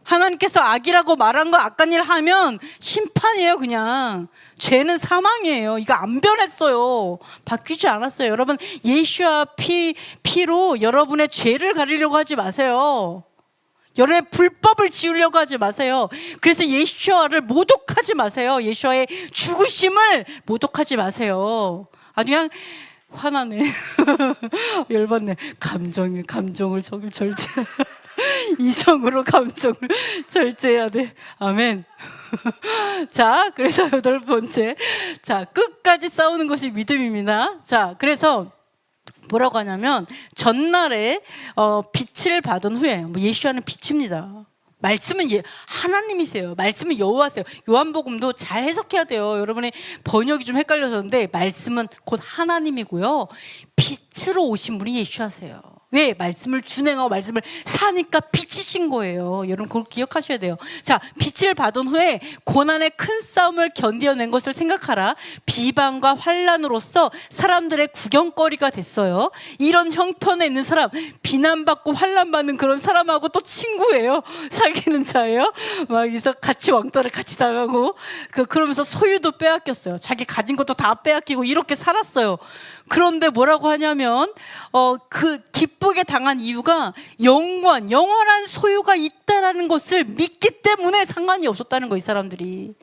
하나님께서 악이라고 말한 거, 악한 일 하면 심판이에요. 그냥 죄는 사망이에요. 이거 안 변했어요. 바뀌지 않았어요. 여러분, 예수와 피로 여러분의 죄를 가리려고 하지 마세요. 여러분의 불법을 지우려고 하지 마세요. 그래서 예수와를 모독하지 마세요. 예수와의 죽으심을 모독하지 마세요. 아주 그냥 화나네. 열받네. 감정을 절제. 이성으로 감정을 절제해야 돼. 아멘. 자, 그래서 8번째. 자, 끝까지 싸우는 것이 믿음입니다. 자, 그래서 뭐라고 하냐면 전날에 빛을 받은 후에, 예수와는 빛입니다. 말씀은 하나님이세요. 말씀은 여호와세요. 요한복음도 잘 해석해야 돼요. 여러분의 번역이 좀 헷갈려졌는데 말씀은 곧 하나님이고요. 빛으로 오신 분이 예수하세요. 왜? 말씀을 준행하고 말씀을 사니까 빛이신 거예요. 여러분 그걸 기억하셔야 돼요. 자, 빛을 받은 후에 고난의 큰 싸움을 견뎌낸 것을 생각하라. 비방과 환난으로서 사람들의 구경거리가 됐어요. 이런 형편에 있는 사람, 비난받고 환난받는 그런 사람하고 또 친구예요. 사귀는 자예요. 막 여기서 같이 왕따를 같이 당하고 그러면서 소유도 빼앗겼어요. 자기 가진 것도 다 빼앗기고 이렇게 살았어요. 그런데 뭐라고 하냐면 그 기쁘게 당한 이유가 영원한 소유가 있다라는 것을 믿기 때문에 상관이 없었다는 거. 이 사람들이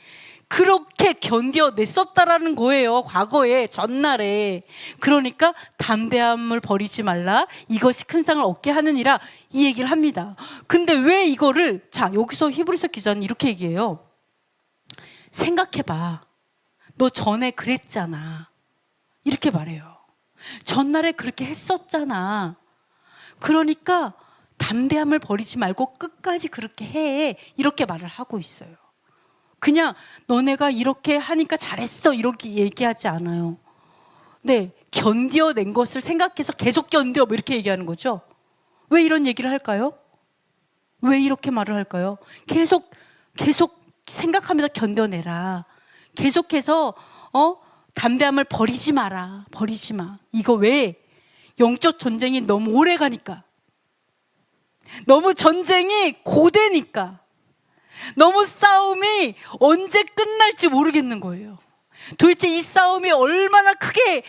그렇게 견뎌냈었다라는 거예요. 과거에, 전날에. 그러니까 담대함을 버리지 말라. 이것이 큰 상을 얻게 하느니라. 이 얘기를 합니다. 근데 왜 이거를, 자, 여기서 히브리서 기자는 이렇게 얘기해요. 생각해봐. 너 전에 그랬잖아. 이렇게 말해요. 전날에 그렇게 했었잖아. 그러니까 담대함을 버리지 말고 끝까지 그렇게 해. 이렇게 말을 하고 있어요. 그냥 너네가 이렇게 하니까 잘했어 이렇게 얘기하지 않아요. 네, 견뎌낸 것을 생각해서 계속 견뎌 뭐 이렇게 얘기하는 거죠. 왜 이런 얘기를 할까요? 왜 이렇게 말을 할까요? 계속 생각하면서 견뎌내라. 계속해서 담대함을 버리지 마라. 버리지 마. 이거 왜? 영적 전쟁이 너무 오래 가니까. 너무 전쟁이 고되니까. 너무 싸움이 언제 끝날지 모르겠는 거예요. 도대체 이 싸움이 얼마나 크게,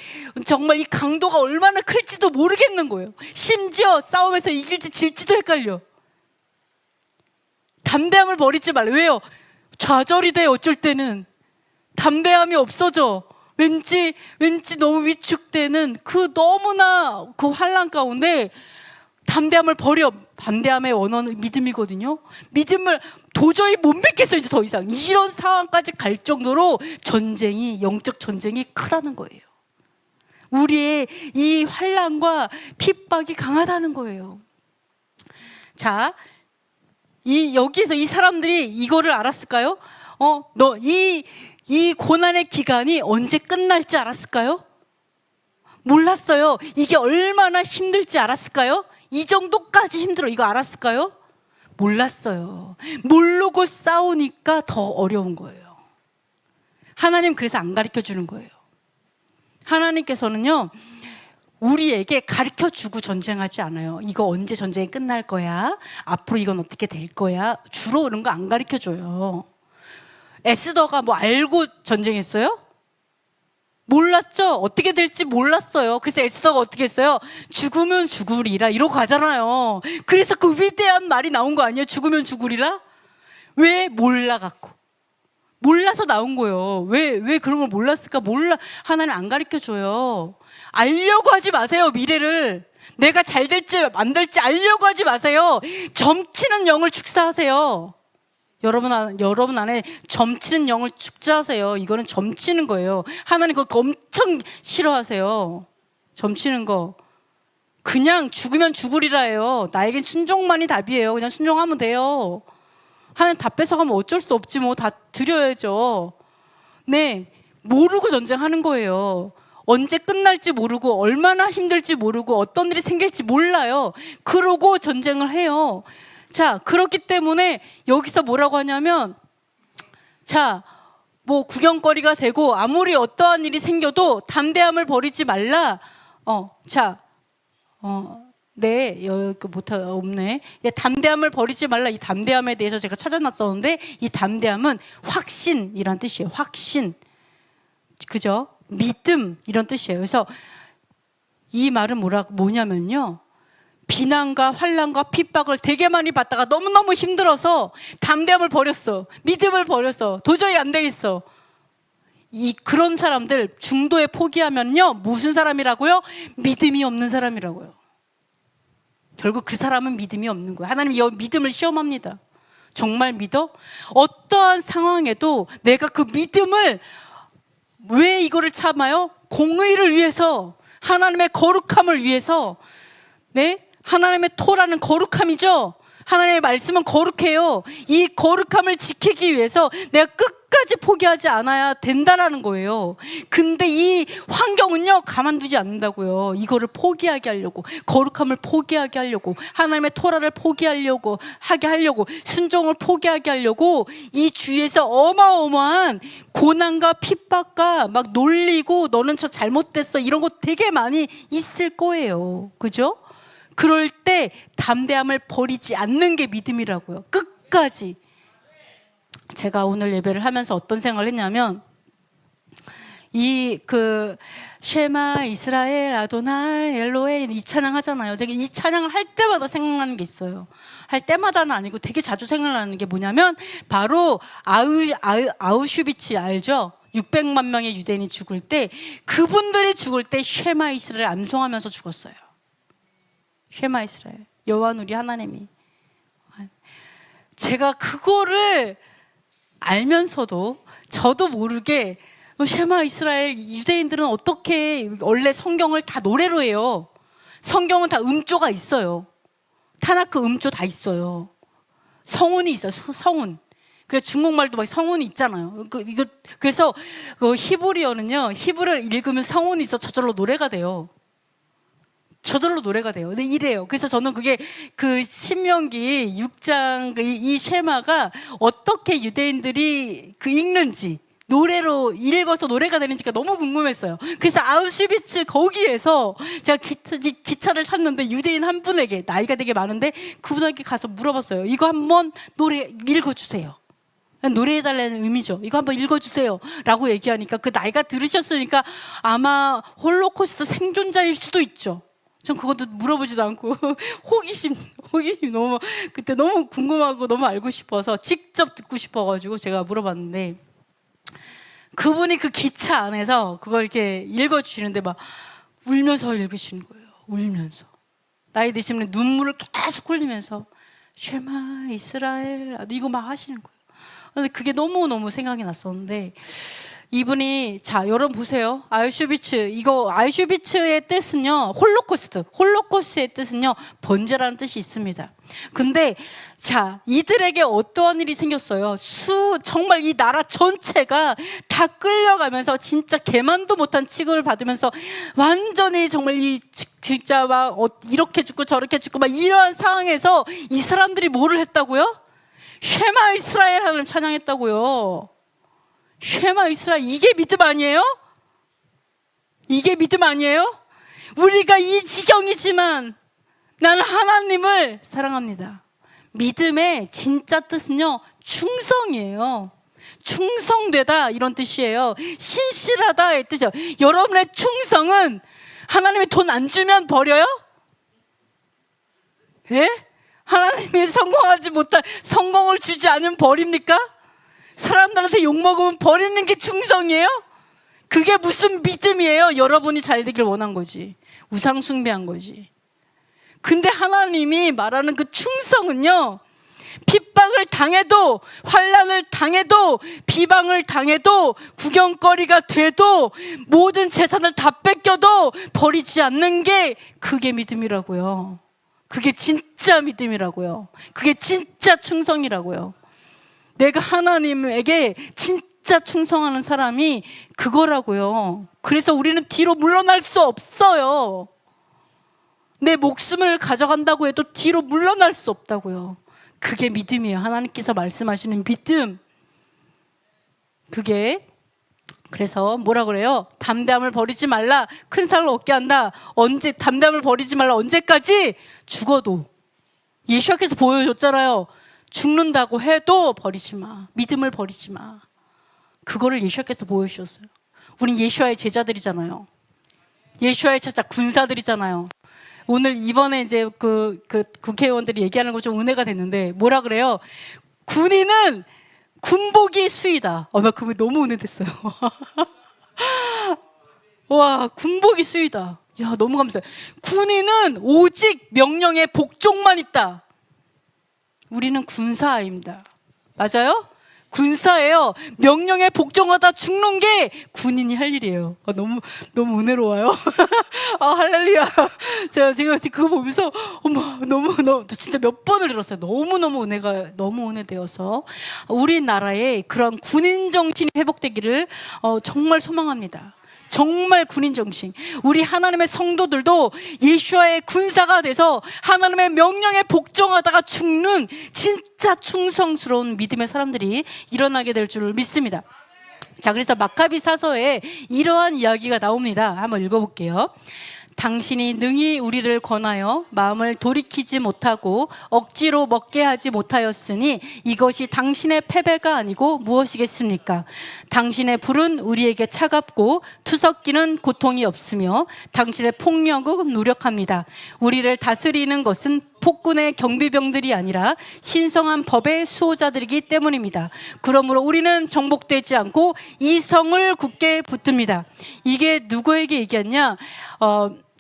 정말 이 강도가 얼마나 클지도 모르겠는 거예요. 심지어 싸움에서 이길지 질지도 헷갈려. 담대함을 버리지 말라. 왜요? 좌절이 돼. 어쩔 때는 담대함이 없어져. 왠지 너무 위축되는 그 너무나 그 환난 가운데 담대함을 버려. 담대함의 원어는 믿음이거든요. 믿음을 도저히 못 믿겠어요. 이제 더 이상 이런 상황까지 갈 정도로 전쟁이, 영적 전쟁이 크다는 거예요. 우리의 이 환난과 핍박이 강하다는 거예요. 자, 여기서 이 사람들이 이거를 알았을까요? 이 고난의 기간이 언제 끝날지 알았을까요? 몰랐어요. 이게 얼마나 힘들지 알았을까요? 이 정도까지 힘들어, 이거 알았을까요? 몰랐어요. 모르고 싸우니까 더 어려운 거예요. 하나님 그래서 안 가르쳐 주는 거예요. 하나님께서는요, 우리에게 가르쳐 주고 전쟁하지 않아요. 이거 언제 전쟁이 끝날 거야? 앞으로 이건 어떻게 될 거야? 주로 그런 거 안 가르쳐 줘요. 에스더가 뭐 알고 전쟁했어요? 몰랐죠? 어떻게 될지 몰랐어요. 그래서 에스더가 어떻게 했어요? 죽으면 죽으리라 이러고 가잖아요. 그래서 그 위대한 말이 나온 거 아니에요? 죽으면 죽으리라? 왜? 몰라갖고. 몰라서 나온 거예요. 왜 그런 걸 몰랐을까? 하나는 안 가르쳐 줘요. 알려고 하지 마세요. 미래를 내가 잘 될지 안 될지 알려고 하지 마세요. 점치는 영을 축사하세요. 여러분 안에 점치는 영을 축제하세요. 이거는 점치는 거예요. 하나님 그거 엄청 싫어하세요. 점치는 거. 그냥 죽으면 죽으리라 해요. 나에겐 순종만이 답이에요. 그냥 순종하면 돼요. 하나님 다 뺏어가면 어쩔 수 없지 뭐. 다 드려야죠. 네, 모르고 전쟁하는 거예요. 언제 끝날지 모르고 얼마나 힘들지 모르고 어떤 일이 생길지 몰라요. 그러고 전쟁을 해요. 자, 그렇기 때문에 여기서 뭐라고 하냐면, 자, 뭐 구경거리가 되고 아무리 어떠한 일이 생겨도 담대함을 버리지 말라. 네, 여기 없네. 담대함을 버리지 말라. 이 담대함에 대해서 제가 찾아놨었는데, 이 담대함은 확신이란 뜻이에요. 확신, 그죠? 믿음 이런 뜻이에요. 그래서 이 말은 뭐냐면요, 비난과 환난과 핍박을 되게 많이 받다가 너무너무 힘들어서 담대함을 버렸어. 믿음을 버렸어. 도저히 안 되겠어. 그런 사람들 중도에 포기하면요, 무슨 사람이라고요? 믿음이 없는 사람이라고요. 결국 그 사람은 믿음이 없는 거예요. 하나님이 믿음을 시험합니다. 정말 믿어? 어떠한 상황에도 내가 그 믿음을, 왜 이거를 참아요? 공의를 위해서, 하나님의 거룩함을 위해서. 네? 하나님의 토라는 거룩함이죠. 하나님의 말씀은 거룩해요. 이 거룩함을 지키기 위해서 내가 끝까지 포기하지 않아야 된다라는 거예요. 근데 이 환경은요, 가만두지 않는다고요. 이거를 포기하게 하려고, 거룩함을 포기하게 하려고, 하나님의 토라를 포기하려고 하게 하려고, 순종을 포기하게 하려고 이 주위에서 어마어마한 고난과 핍박과 막 놀리고 너는 저 잘못됐어 이런 거 되게 많이 있을 거예요. 그죠? 그럴 때 담대함을 버리지 않는 게 믿음이라고요. 끝까지. 제가 오늘 예배를 하면서 어떤 생각을 했냐면, 쉐마 이스라엘 아도나이 엘로헤 이 찬양 하잖아요. 제가 이 찬양을 할 때마다 생각나는 게 있어요. 할 때마다는 아니고 되게 자주 생각나는 게 뭐냐면, 바로 아우슈비츠 알죠? 600만 명의 유대인이 죽을 때, 그분들이 죽을 때 쉐마 이스라엘 암송하면서 죽었어요. 쉐마 이스라엘, 여호와는 우리 하나님이. 제가 그거를 알면서도 저도 모르게 쉐마 이스라엘, 유대인들은 어떻게, 원래 성경을 다 노래로 해요. 성경은 다 음조가 있어요. 타나크 음조 다 있어요. 성운이 있어요. 성운. 그래, 중국말도 막 성운이 있잖아요. 그래서 히브리어는요, 히브리어를 읽으면 성운이 있어 저절로 노래가 돼요. 저절로 노래가 돼요. 근데 이래요. 그래서 저는 그게 그 신명기 6장 이 쉐마가 어떻게 유대인들이 읽는지, 노래로 읽어서 노래가 되는지가 너무 궁금했어요. 그래서 아우슈비츠 거기에서 제가 기차를 탔는데 유대인 한 분에게, 나이가 되게 많은데 그분에게 가서 물어봤어요. 이거 한번 노래 읽어주세요. 노래해달라는 의미죠. 이거 한번 읽어주세요 라고 얘기하니까, 그 나이가 들으셨으니까 아마 홀로코스트 생존자일 수도 있죠. 전 그것도 물어보지도 않고 호기심 너무, 그때 너무 궁금하고 너무 알고 싶어서 직접 듣고 싶어가지고 제가 물어봤는데, 그분이 그 기차 안에서 그걸 이렇게 읽어주시는데 막 울면서 읽으시는 거예요. 울면서. 나이 드신 분이 눈물을 계속 흘리면서 쉐마 이스라엘 이거 막 하시는 거예요. 근데 그게 너무너무 생각이 났었는데 이분이, 자, 여러분 보세요. 아우슈비츠의 뜻은요, 홀로코스트의 뜻은요, 번제라는 뜻이 있습니다. 근데 자, 이들에게 어떠한 일이 생겼어요? 정말 이 나라 전체가 다 끌려가면서 진짜 개만도 못한 취급을 받으면서 완전히 정말 진짜 막 이렇게 죽고 저렇게 죽고 막 이러한 상황에서 이 사람들이 뭐를 했다고요? 쉐마 이스라엘 하나님 찬양했다고요. 쉐마 이스라엘, 이게 믿음 아니에요? 이게 믿음 아니에요? 우리가 이 지경이지만 나는 하나님을 사랑합니다. 믿음의 진짜 뜻은요, 충성이에요. 충성되다 이런 뜻이에요. 신실하다의 뜻이에요. 여러분의 충성은 하나님이 돈 안 주면 버려요? 예? 하나님이 성공을 주지 않으면 버립니까? 사람들한테 욕먹으면 버리는 게 충성이에요? 그게 무슨 믿음이에요? 여러분이 잘 되길 원한 거지. 우상 숭배한 거지. 근데 하나님이 말하는 그 충성은요, 핍박을 당해도, 환난을 당해도, 비방을 당해도, 구경거리가 돼도, 모든 재산을 다 뺏겨도 버리지 않는 게 그게 믿음이라고요. 그게 진짜 믿음이라고요. 그게 진짜 충성이라고요. 내가 하나님에게 진짜 충성하는 사람이 그거라고요. 그래서 우리는 뒤로 물러날 수 없어요. 내 목숨을 가져간다고 해도 뒤로 물러날 수 없다고요. 그게 믿음이에요. 하나님께서 말씀하시는 믿음. 그게, 그래서 뭐라 그래요? 담대함을 버리지 말라. 큰 살을 얻게 한다. 담대함을 버리지 말라. 언제까지? 죽어도. 예수께서 보여줬잖아요. 죽는다고 해도 버리지 마. 믿음을 버리지 마. 그거를 예수께서 보여주셨어요. 우린 예수와의 제자들이잖아요. 예수와의 제자 군사들이잖아요. 오늘 이번에 이제 그 국회의원들이 얘기하는 거 좀 은혜가 됐는데 뭐라 그래요? 군인은 군복이 수이다. 나 그거 너무 은혜됐어요. 와, 군복이 수이다. 야, 너무 감사해요. 군인은 오직 명령에 복종만 있다. 우리는 군사입니다. 맞아요? 군사예요. 명령에 복종하다 죽는 게 군인이 할 일이에요. 너무 은혜로워요. 할렐루야. 제가 지금 그거 보면서 너무 진짜 몇 번을 들었어요. 너무 은혜되어서 우리나라에 그런 군인 정신이 회복되기를 정말 소망합니다. 정말 군인 정신. 우리 하나님의 성도들도 예수와의 군사가 돼서 하나님의 명령에 복종하다가 죽는 진짜 충성스러운 믿음의 사람들이 일어나게 될 줄 믿습니다. 자, 그래서 마카비 사서에 이러한 이야기가 나옵니다. 한번 읽어볼게요. 당신이 능히 우리를 권하여 마음을 돌이키지 못하고 억지로 먹게 하지 못하였으니 이것이 당신의 패배가 아니고 무엇이겠습니까? 당신의 불은 우리에게 차갑고 투석기는 고통이 없으며 당신의 폭력은 무력합니다. 우리를 다스리는 것은 폭군의 경비병들이 아니라 신성한 법의 수호자들이기 때문입니다. 그러므로 우리는 정복되지 않고 이 성을 굳게 붙듭니다. 이게 누구에게 얘기했냐?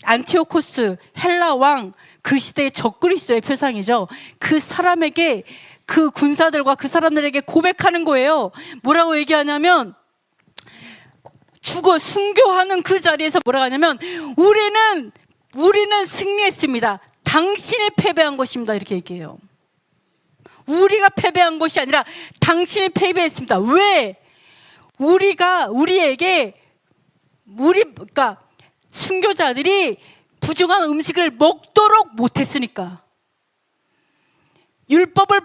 안티오코스 헬라 왕, 그 시대의 적그리스도의 표상이죠. 그 사람에게, 그 군사들과 그 사람들에게 고백하는 거예요. 뭐라고 얘기하냐면 순교하는 그 자리에서 뭐라고 하냐면 우리는 승리했습니다. 당신이 패배한 것입니다. 이렇게 얘기해요. 우리가 패배한 것이 아니라 당신이 패배했습니다. 왜? 그러니까 순교자들이 부정한 음식을 먹도록 못했으니까, 율법을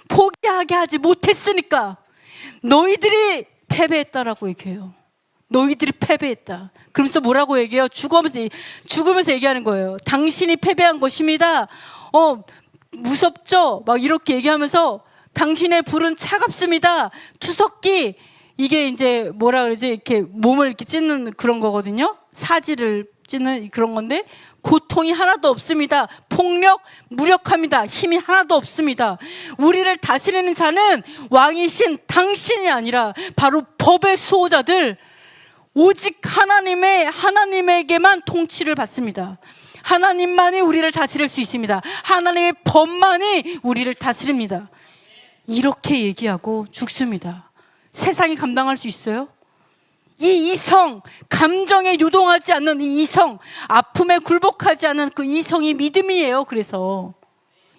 포기하게 하지 못했으니까 너희들이 패배했다라고 얘기해요. 너희들이 패배했다. 그러면서 뭐라고 얘기해요? 죽으면서 얘기하는 거예요. 당신이 패배한 것입니다. 무섭죠? 막 이렇게 얘기하면서 당신의 불은 차갑습니다. 투석기, 이게 이제 뭐라 그러지? 이렇게 몸을 이렇게 찢는 그런 거거든요. 사지를 찌는 그런 건데 고통이 하나도 없습니다. 폭력, 무력합니다. 힘이 하나도 없습니다. 우리를 다스리는 자는 왕이신 당신이 아니라 바로 법의 수호자들, 오직 하나님에게만 통치를 받습니다. 하나님만이 우리를 다스릴 수 있습니다. 하나님의 법만이 우리를 다스립니다. 이렇게 얘기하고 죽습니다. 세상이 감당할 수 있어요? 이 이성, 감정에 요동하지 않는 이 이성, 아픔에 굴복하지 않은 그 이성이 믿음이에요. 그래서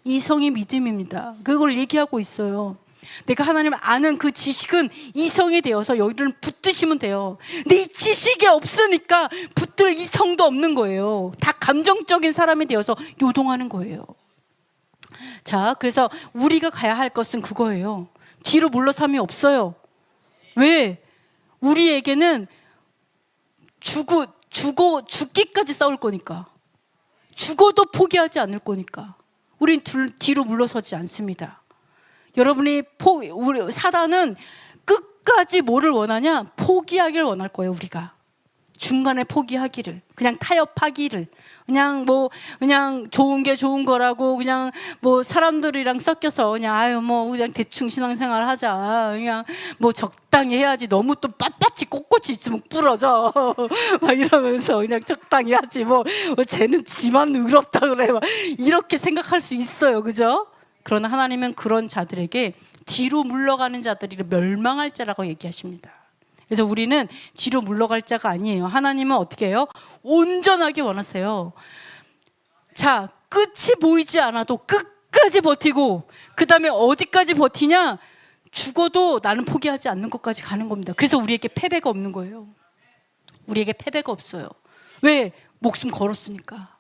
이성이 믿음입니다. 그걸 얘기하고 있어요. 내가 하나님을 아는 그 지식은 이성이 되어서 여기를 붙드시면 돼요. 근데 이 지식이 없으니까 붙들 이성도 없는 거예요. 다 감정적인 사람이 되어서 요동하는 거예요. 자, 그래서 우리가 가야 할 것은 그거예요. 뒤로 물러섬이 없어요. 왜? 우리에게는 죽기까지 싸울 거니까. 죽어도 포기하지 않을 거니까. 우린 뒤로 물러서지 않습니다. 여러분이 우리 사단은 끝까지 뭐를 원하냐? 포기하기를 원할 거예요. 우리가 중간에 포기하기를, 그냥 타협하기를, 그냥 좋은 게 좋은 거라고 그냥 뭐 사람들이랑 섞여서 그냥 대충 신앙생활 하자, 그냥 뭐 적당히 해야지, 너무 또 빳빳이 꼿꼿이 있으면 부러져 막 이러면서 그냥 적당히 하지, 쟤는 지만 의롭다 그래, 막 이렇게 생각할 수 있어요. 그죠? 그러나 하나님은 그런 자들에게 뒤로 물러가는 자들이 멸망할 자라고 얘기하십니다. 그래서 우리는 뒤로 물러갈 자가 아니에요. 하나님은 어떻게 해요? 온전하게 원하세요. 자, 끝이 보이지 않아도 끝까지 버티고, 그 다음에 어디까지 버티냐? 죽어도 나는 포기하지 않는 것까지 가는 겁니다. 그래서 우리에게 패배가 없는 거예요. 우리에게 패배가 없어요. 왜? 목숨 걸었으니까.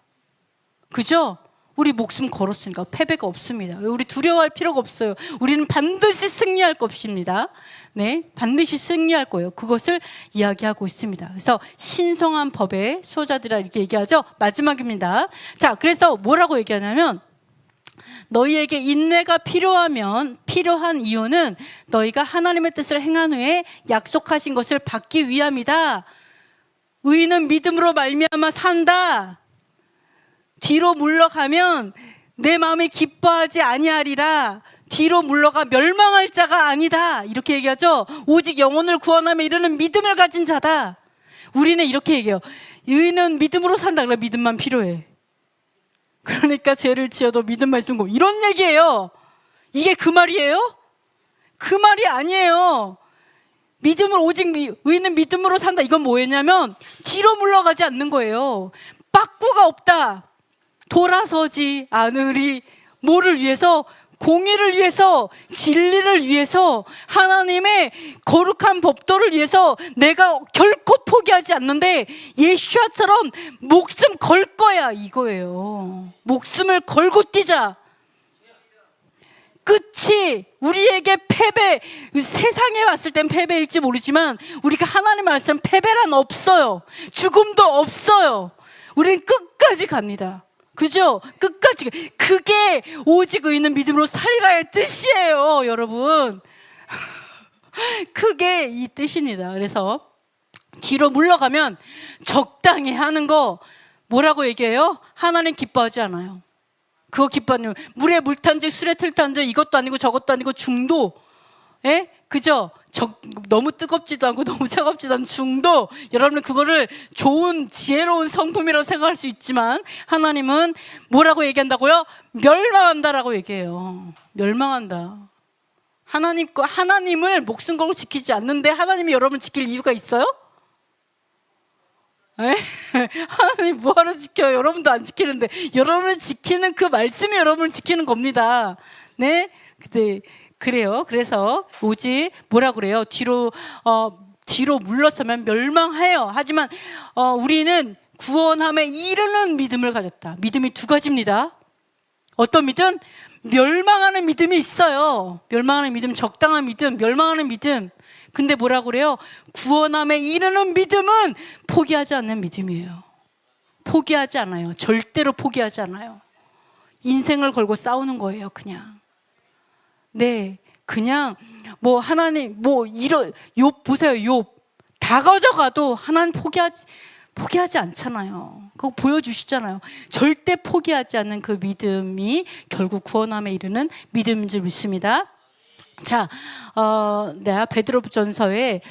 그죠? 우리 목숨 걸었으니까 패배가 없습니다. 우리 두려워할 필요가 없어요. 우리는 반드시 승리할 것입니다. 네, 반드시 승리할 거예요. 그것을 이야기하고 있습니다. 그래서 신성한 법의 수호자들이라 이렇게 얘기하죠. 마지막입니다. 자, 그래서 뭐라고 얘기하냐면, 너희에게 인내가 필요한 이유는 너희가 하나님의 뜻을 행한 후에 약속하신 것을 받기 위함이다. 의인은 믿음으로 말미암아 산다. 뒤로 물러가면 내 마음이 기뻐하지 아니하리라. 뒤로 물러가 멸망할 자가 아니다. 이렇게 얘기하죠. 오직 영혼을 구원하며 이르는 믿음을 가진 자다. 우리는 이렇게 얘기해요. 의인은 믿음으로 산다. 그래, 믿음만 필요해. 그러니까 죄를 지어도 믿음만 있으면 고, 이런 얘기예요. 이게 그 말이에요? 그 말이 아니에요. 오직 의인은 믿음으로 산다. 이건 뭐였냐면 뒤로 물러가지 않는 거예요. 빠꾸가 없다. 돌아서지 않으리. 뭐를 위해서? 공의를 위해서, 진리를 위해서, 하나님의 거룩한 법도를 위해서 내가 결코 포기하지 않는데 예수아처럼 목숨 걸 거야, 이거예요. 목숨을 걸고 뛰자. 끝이 우리에게 패배, 세상에 봤을 땐 패배일지 모르지만 우리가 하나님 말씀 패배란 없어요. 죽음도 없어요. 우리는 끝까지 갑니다. 그죠? 끝까지. 그게 오직 의인은 믿음으로 살리라의 뜻이에요, 여러분. 그게 이 뜻입니다. 그래서 뒤로 물러가면 적당히 하는 거 뭐라고 얘기해요? 하나님 기뻐하지 않아요. 그거 기뻐하는, 물에 물 탄 적, 술에 틀 탄 적, 이것도 아니고 저것도 아니고 중도. 예? 그죠? 너무 뜨겁지도 않고 너무 차갑지도 않은 중도. 여러분은 그거를 좋은 지혜로운 성품이라고 생각할 수 있지만 하나님은 뭐라고 얘기한다고요? 멸망한다라고 얘기해요. 멸망한다. 하나님을 목숨 걸고 지키지 않는데 하나님이 여러분을 지킬 이유가 있어요? 에? 하나님 뭐하러 지켜요? 여러분도 안 지키는데. 여러분을 지키는 그 말씀이 여러분을 지키는 겁니다. 네? 그래요. 그래서 오직 뭐라 그래요? 뒤로 물러서면 멸망해요. 하지만 우리는 구원함에 이르는 믿음을 가졌다. 믿음이 두 가지입니다. 어떤 믿음? 멸망하는 믿음이 있어요. 멸망하는 믿음, 적당한 믿음, 멸망하는 믿음. 근데 뭐라 그래요? 구원함에 이르는 믿음은 포기하지 않는 믿음이에요. 포기하지 않아요. 절대로 포기하지 않아요. 인생을 걸고 싸우는 거예요, 그냥. 네, 그냥 하나님 욥 보세요. 욥 다 가져가도 하나님 포기하지 않잖아요. 그거 보여주시잖아요. 절대 포기하지 않는 그 믿음이 결국 구원함에 이르는 믿음인 줄 믿습니다. 자, 내가 베드로전서에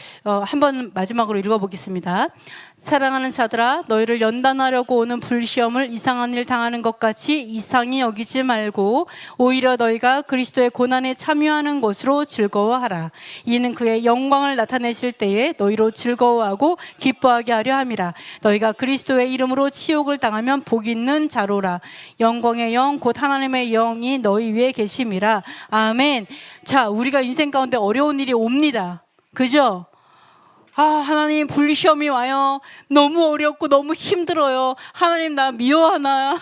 한번 마지막으로 읽어보겠습니다. 사랑하는 자들아, 너희를 연단하려고 오는 불시험을 이상한 일 당하는 것 같이 이상히 여기지 말고 오히려 너희가 그리스도의 고난에 참여하는 것으로 즐거워하라. 이는 그의 영광을 나타내실 때에 너희로 즐거워하고 기뻐하게 하려 함이라. 너희가 그리스도의 이름으로 치욕을 당하면 복 있는 자로라. 영광의 영 곧 하나님의 영이 너희 위에 계심이라. 아멘. 자, 우리가 인생 가운데 어려운 일이 옵니다. 그죠? 하나님 불시험이 와요. 너무 어렵고 너무 힘들어요. 하나님 나 미워하나?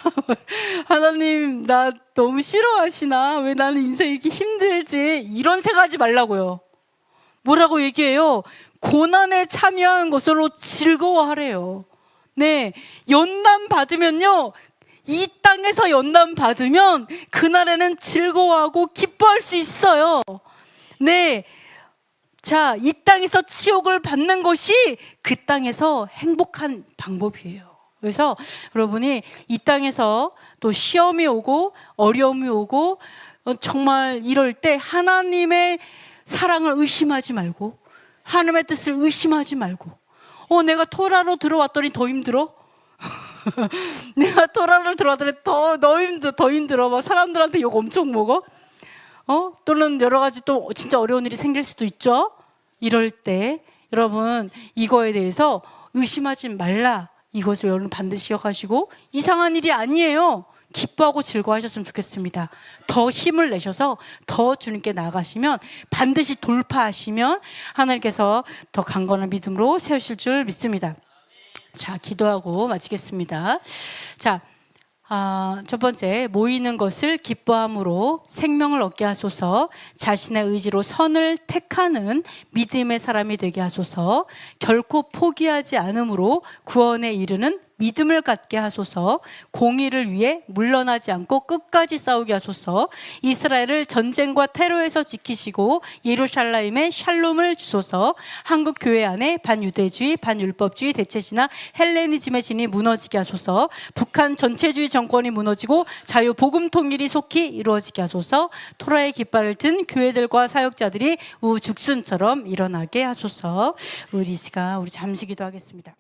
하나님 나 너무 싫어하시나? 왜 나는 인생이 이렇게 힘들지? 이런 생각하지 말라고요. 뭐라고 얘기해요? 고난에 참여한 것으로 즐거워하래요. 네, 연단 받으면요, 이 땅에서 연단 받으면 그날에는 즐거워하고 기뻐할 수 있어요. 네, 자, 이 땅에서 치욕을 받는 것이 그 땅에서 행복한 방법이에요. 그래서 여러분이 이 땅에서 또 시험이 오고 어려움이 오고 정말 이럴 때 하나님의 사랑을 의심하지 말고, 하나님의 뜻을 의심하지 말고, 내가 토라로 들어왔더니 더 힘들어? 내가 토라를 들어왔더니 더 힘들어. 막 사람들한테 욕 엄청 먹어? 또는 여러 가지 또 진짜 어려운 일이 생길 수도 있죠. 이럴 때 여러분 이거에 대해서 의심하지 말라. 이것을 여러분 반드시 기억하시고, 이상한 일이 아니에요. 기뻐하고 즐거워하셨으면 좋겠습니다. 더 힘을 내셔서 더 주님께 나아가시면 반드시 돌파하시면 하나님께서 더 강건한 믿음으로 세우실 줄 믿습니다. 자, 기도하고 마치겠습니다. 자, 첫 번째, 모이는 것을 기뻐함으로 생명을 얻게 하소서. 자신의 의지로 선을 택하는 믿음의 사람이 되게 하소서. 결코 포기하지 않음으로 구원에 이르는 믿음을 갖게 하소서. 공의를 위해 물러나지 않고 끝까지 싸우게 하소서. 이스라엘을 전쟁과 테러에서 지키시고 예루살렘에 샬롬을 주소서. 한국 교회 안에 반유대주의, 반율법주의, 대체신화, 헬레니즘의 진이 무너지게 하소서. 북한 전체주의 정권이 무너지고 자유 복음 통일이 속히 이루어지게 하소서. 토라의 깃발을 든 교회들과 사역자들이 우죽순처럼 일어나게 하소서. 우리 시간 우리 잠시 기도하겠습니다.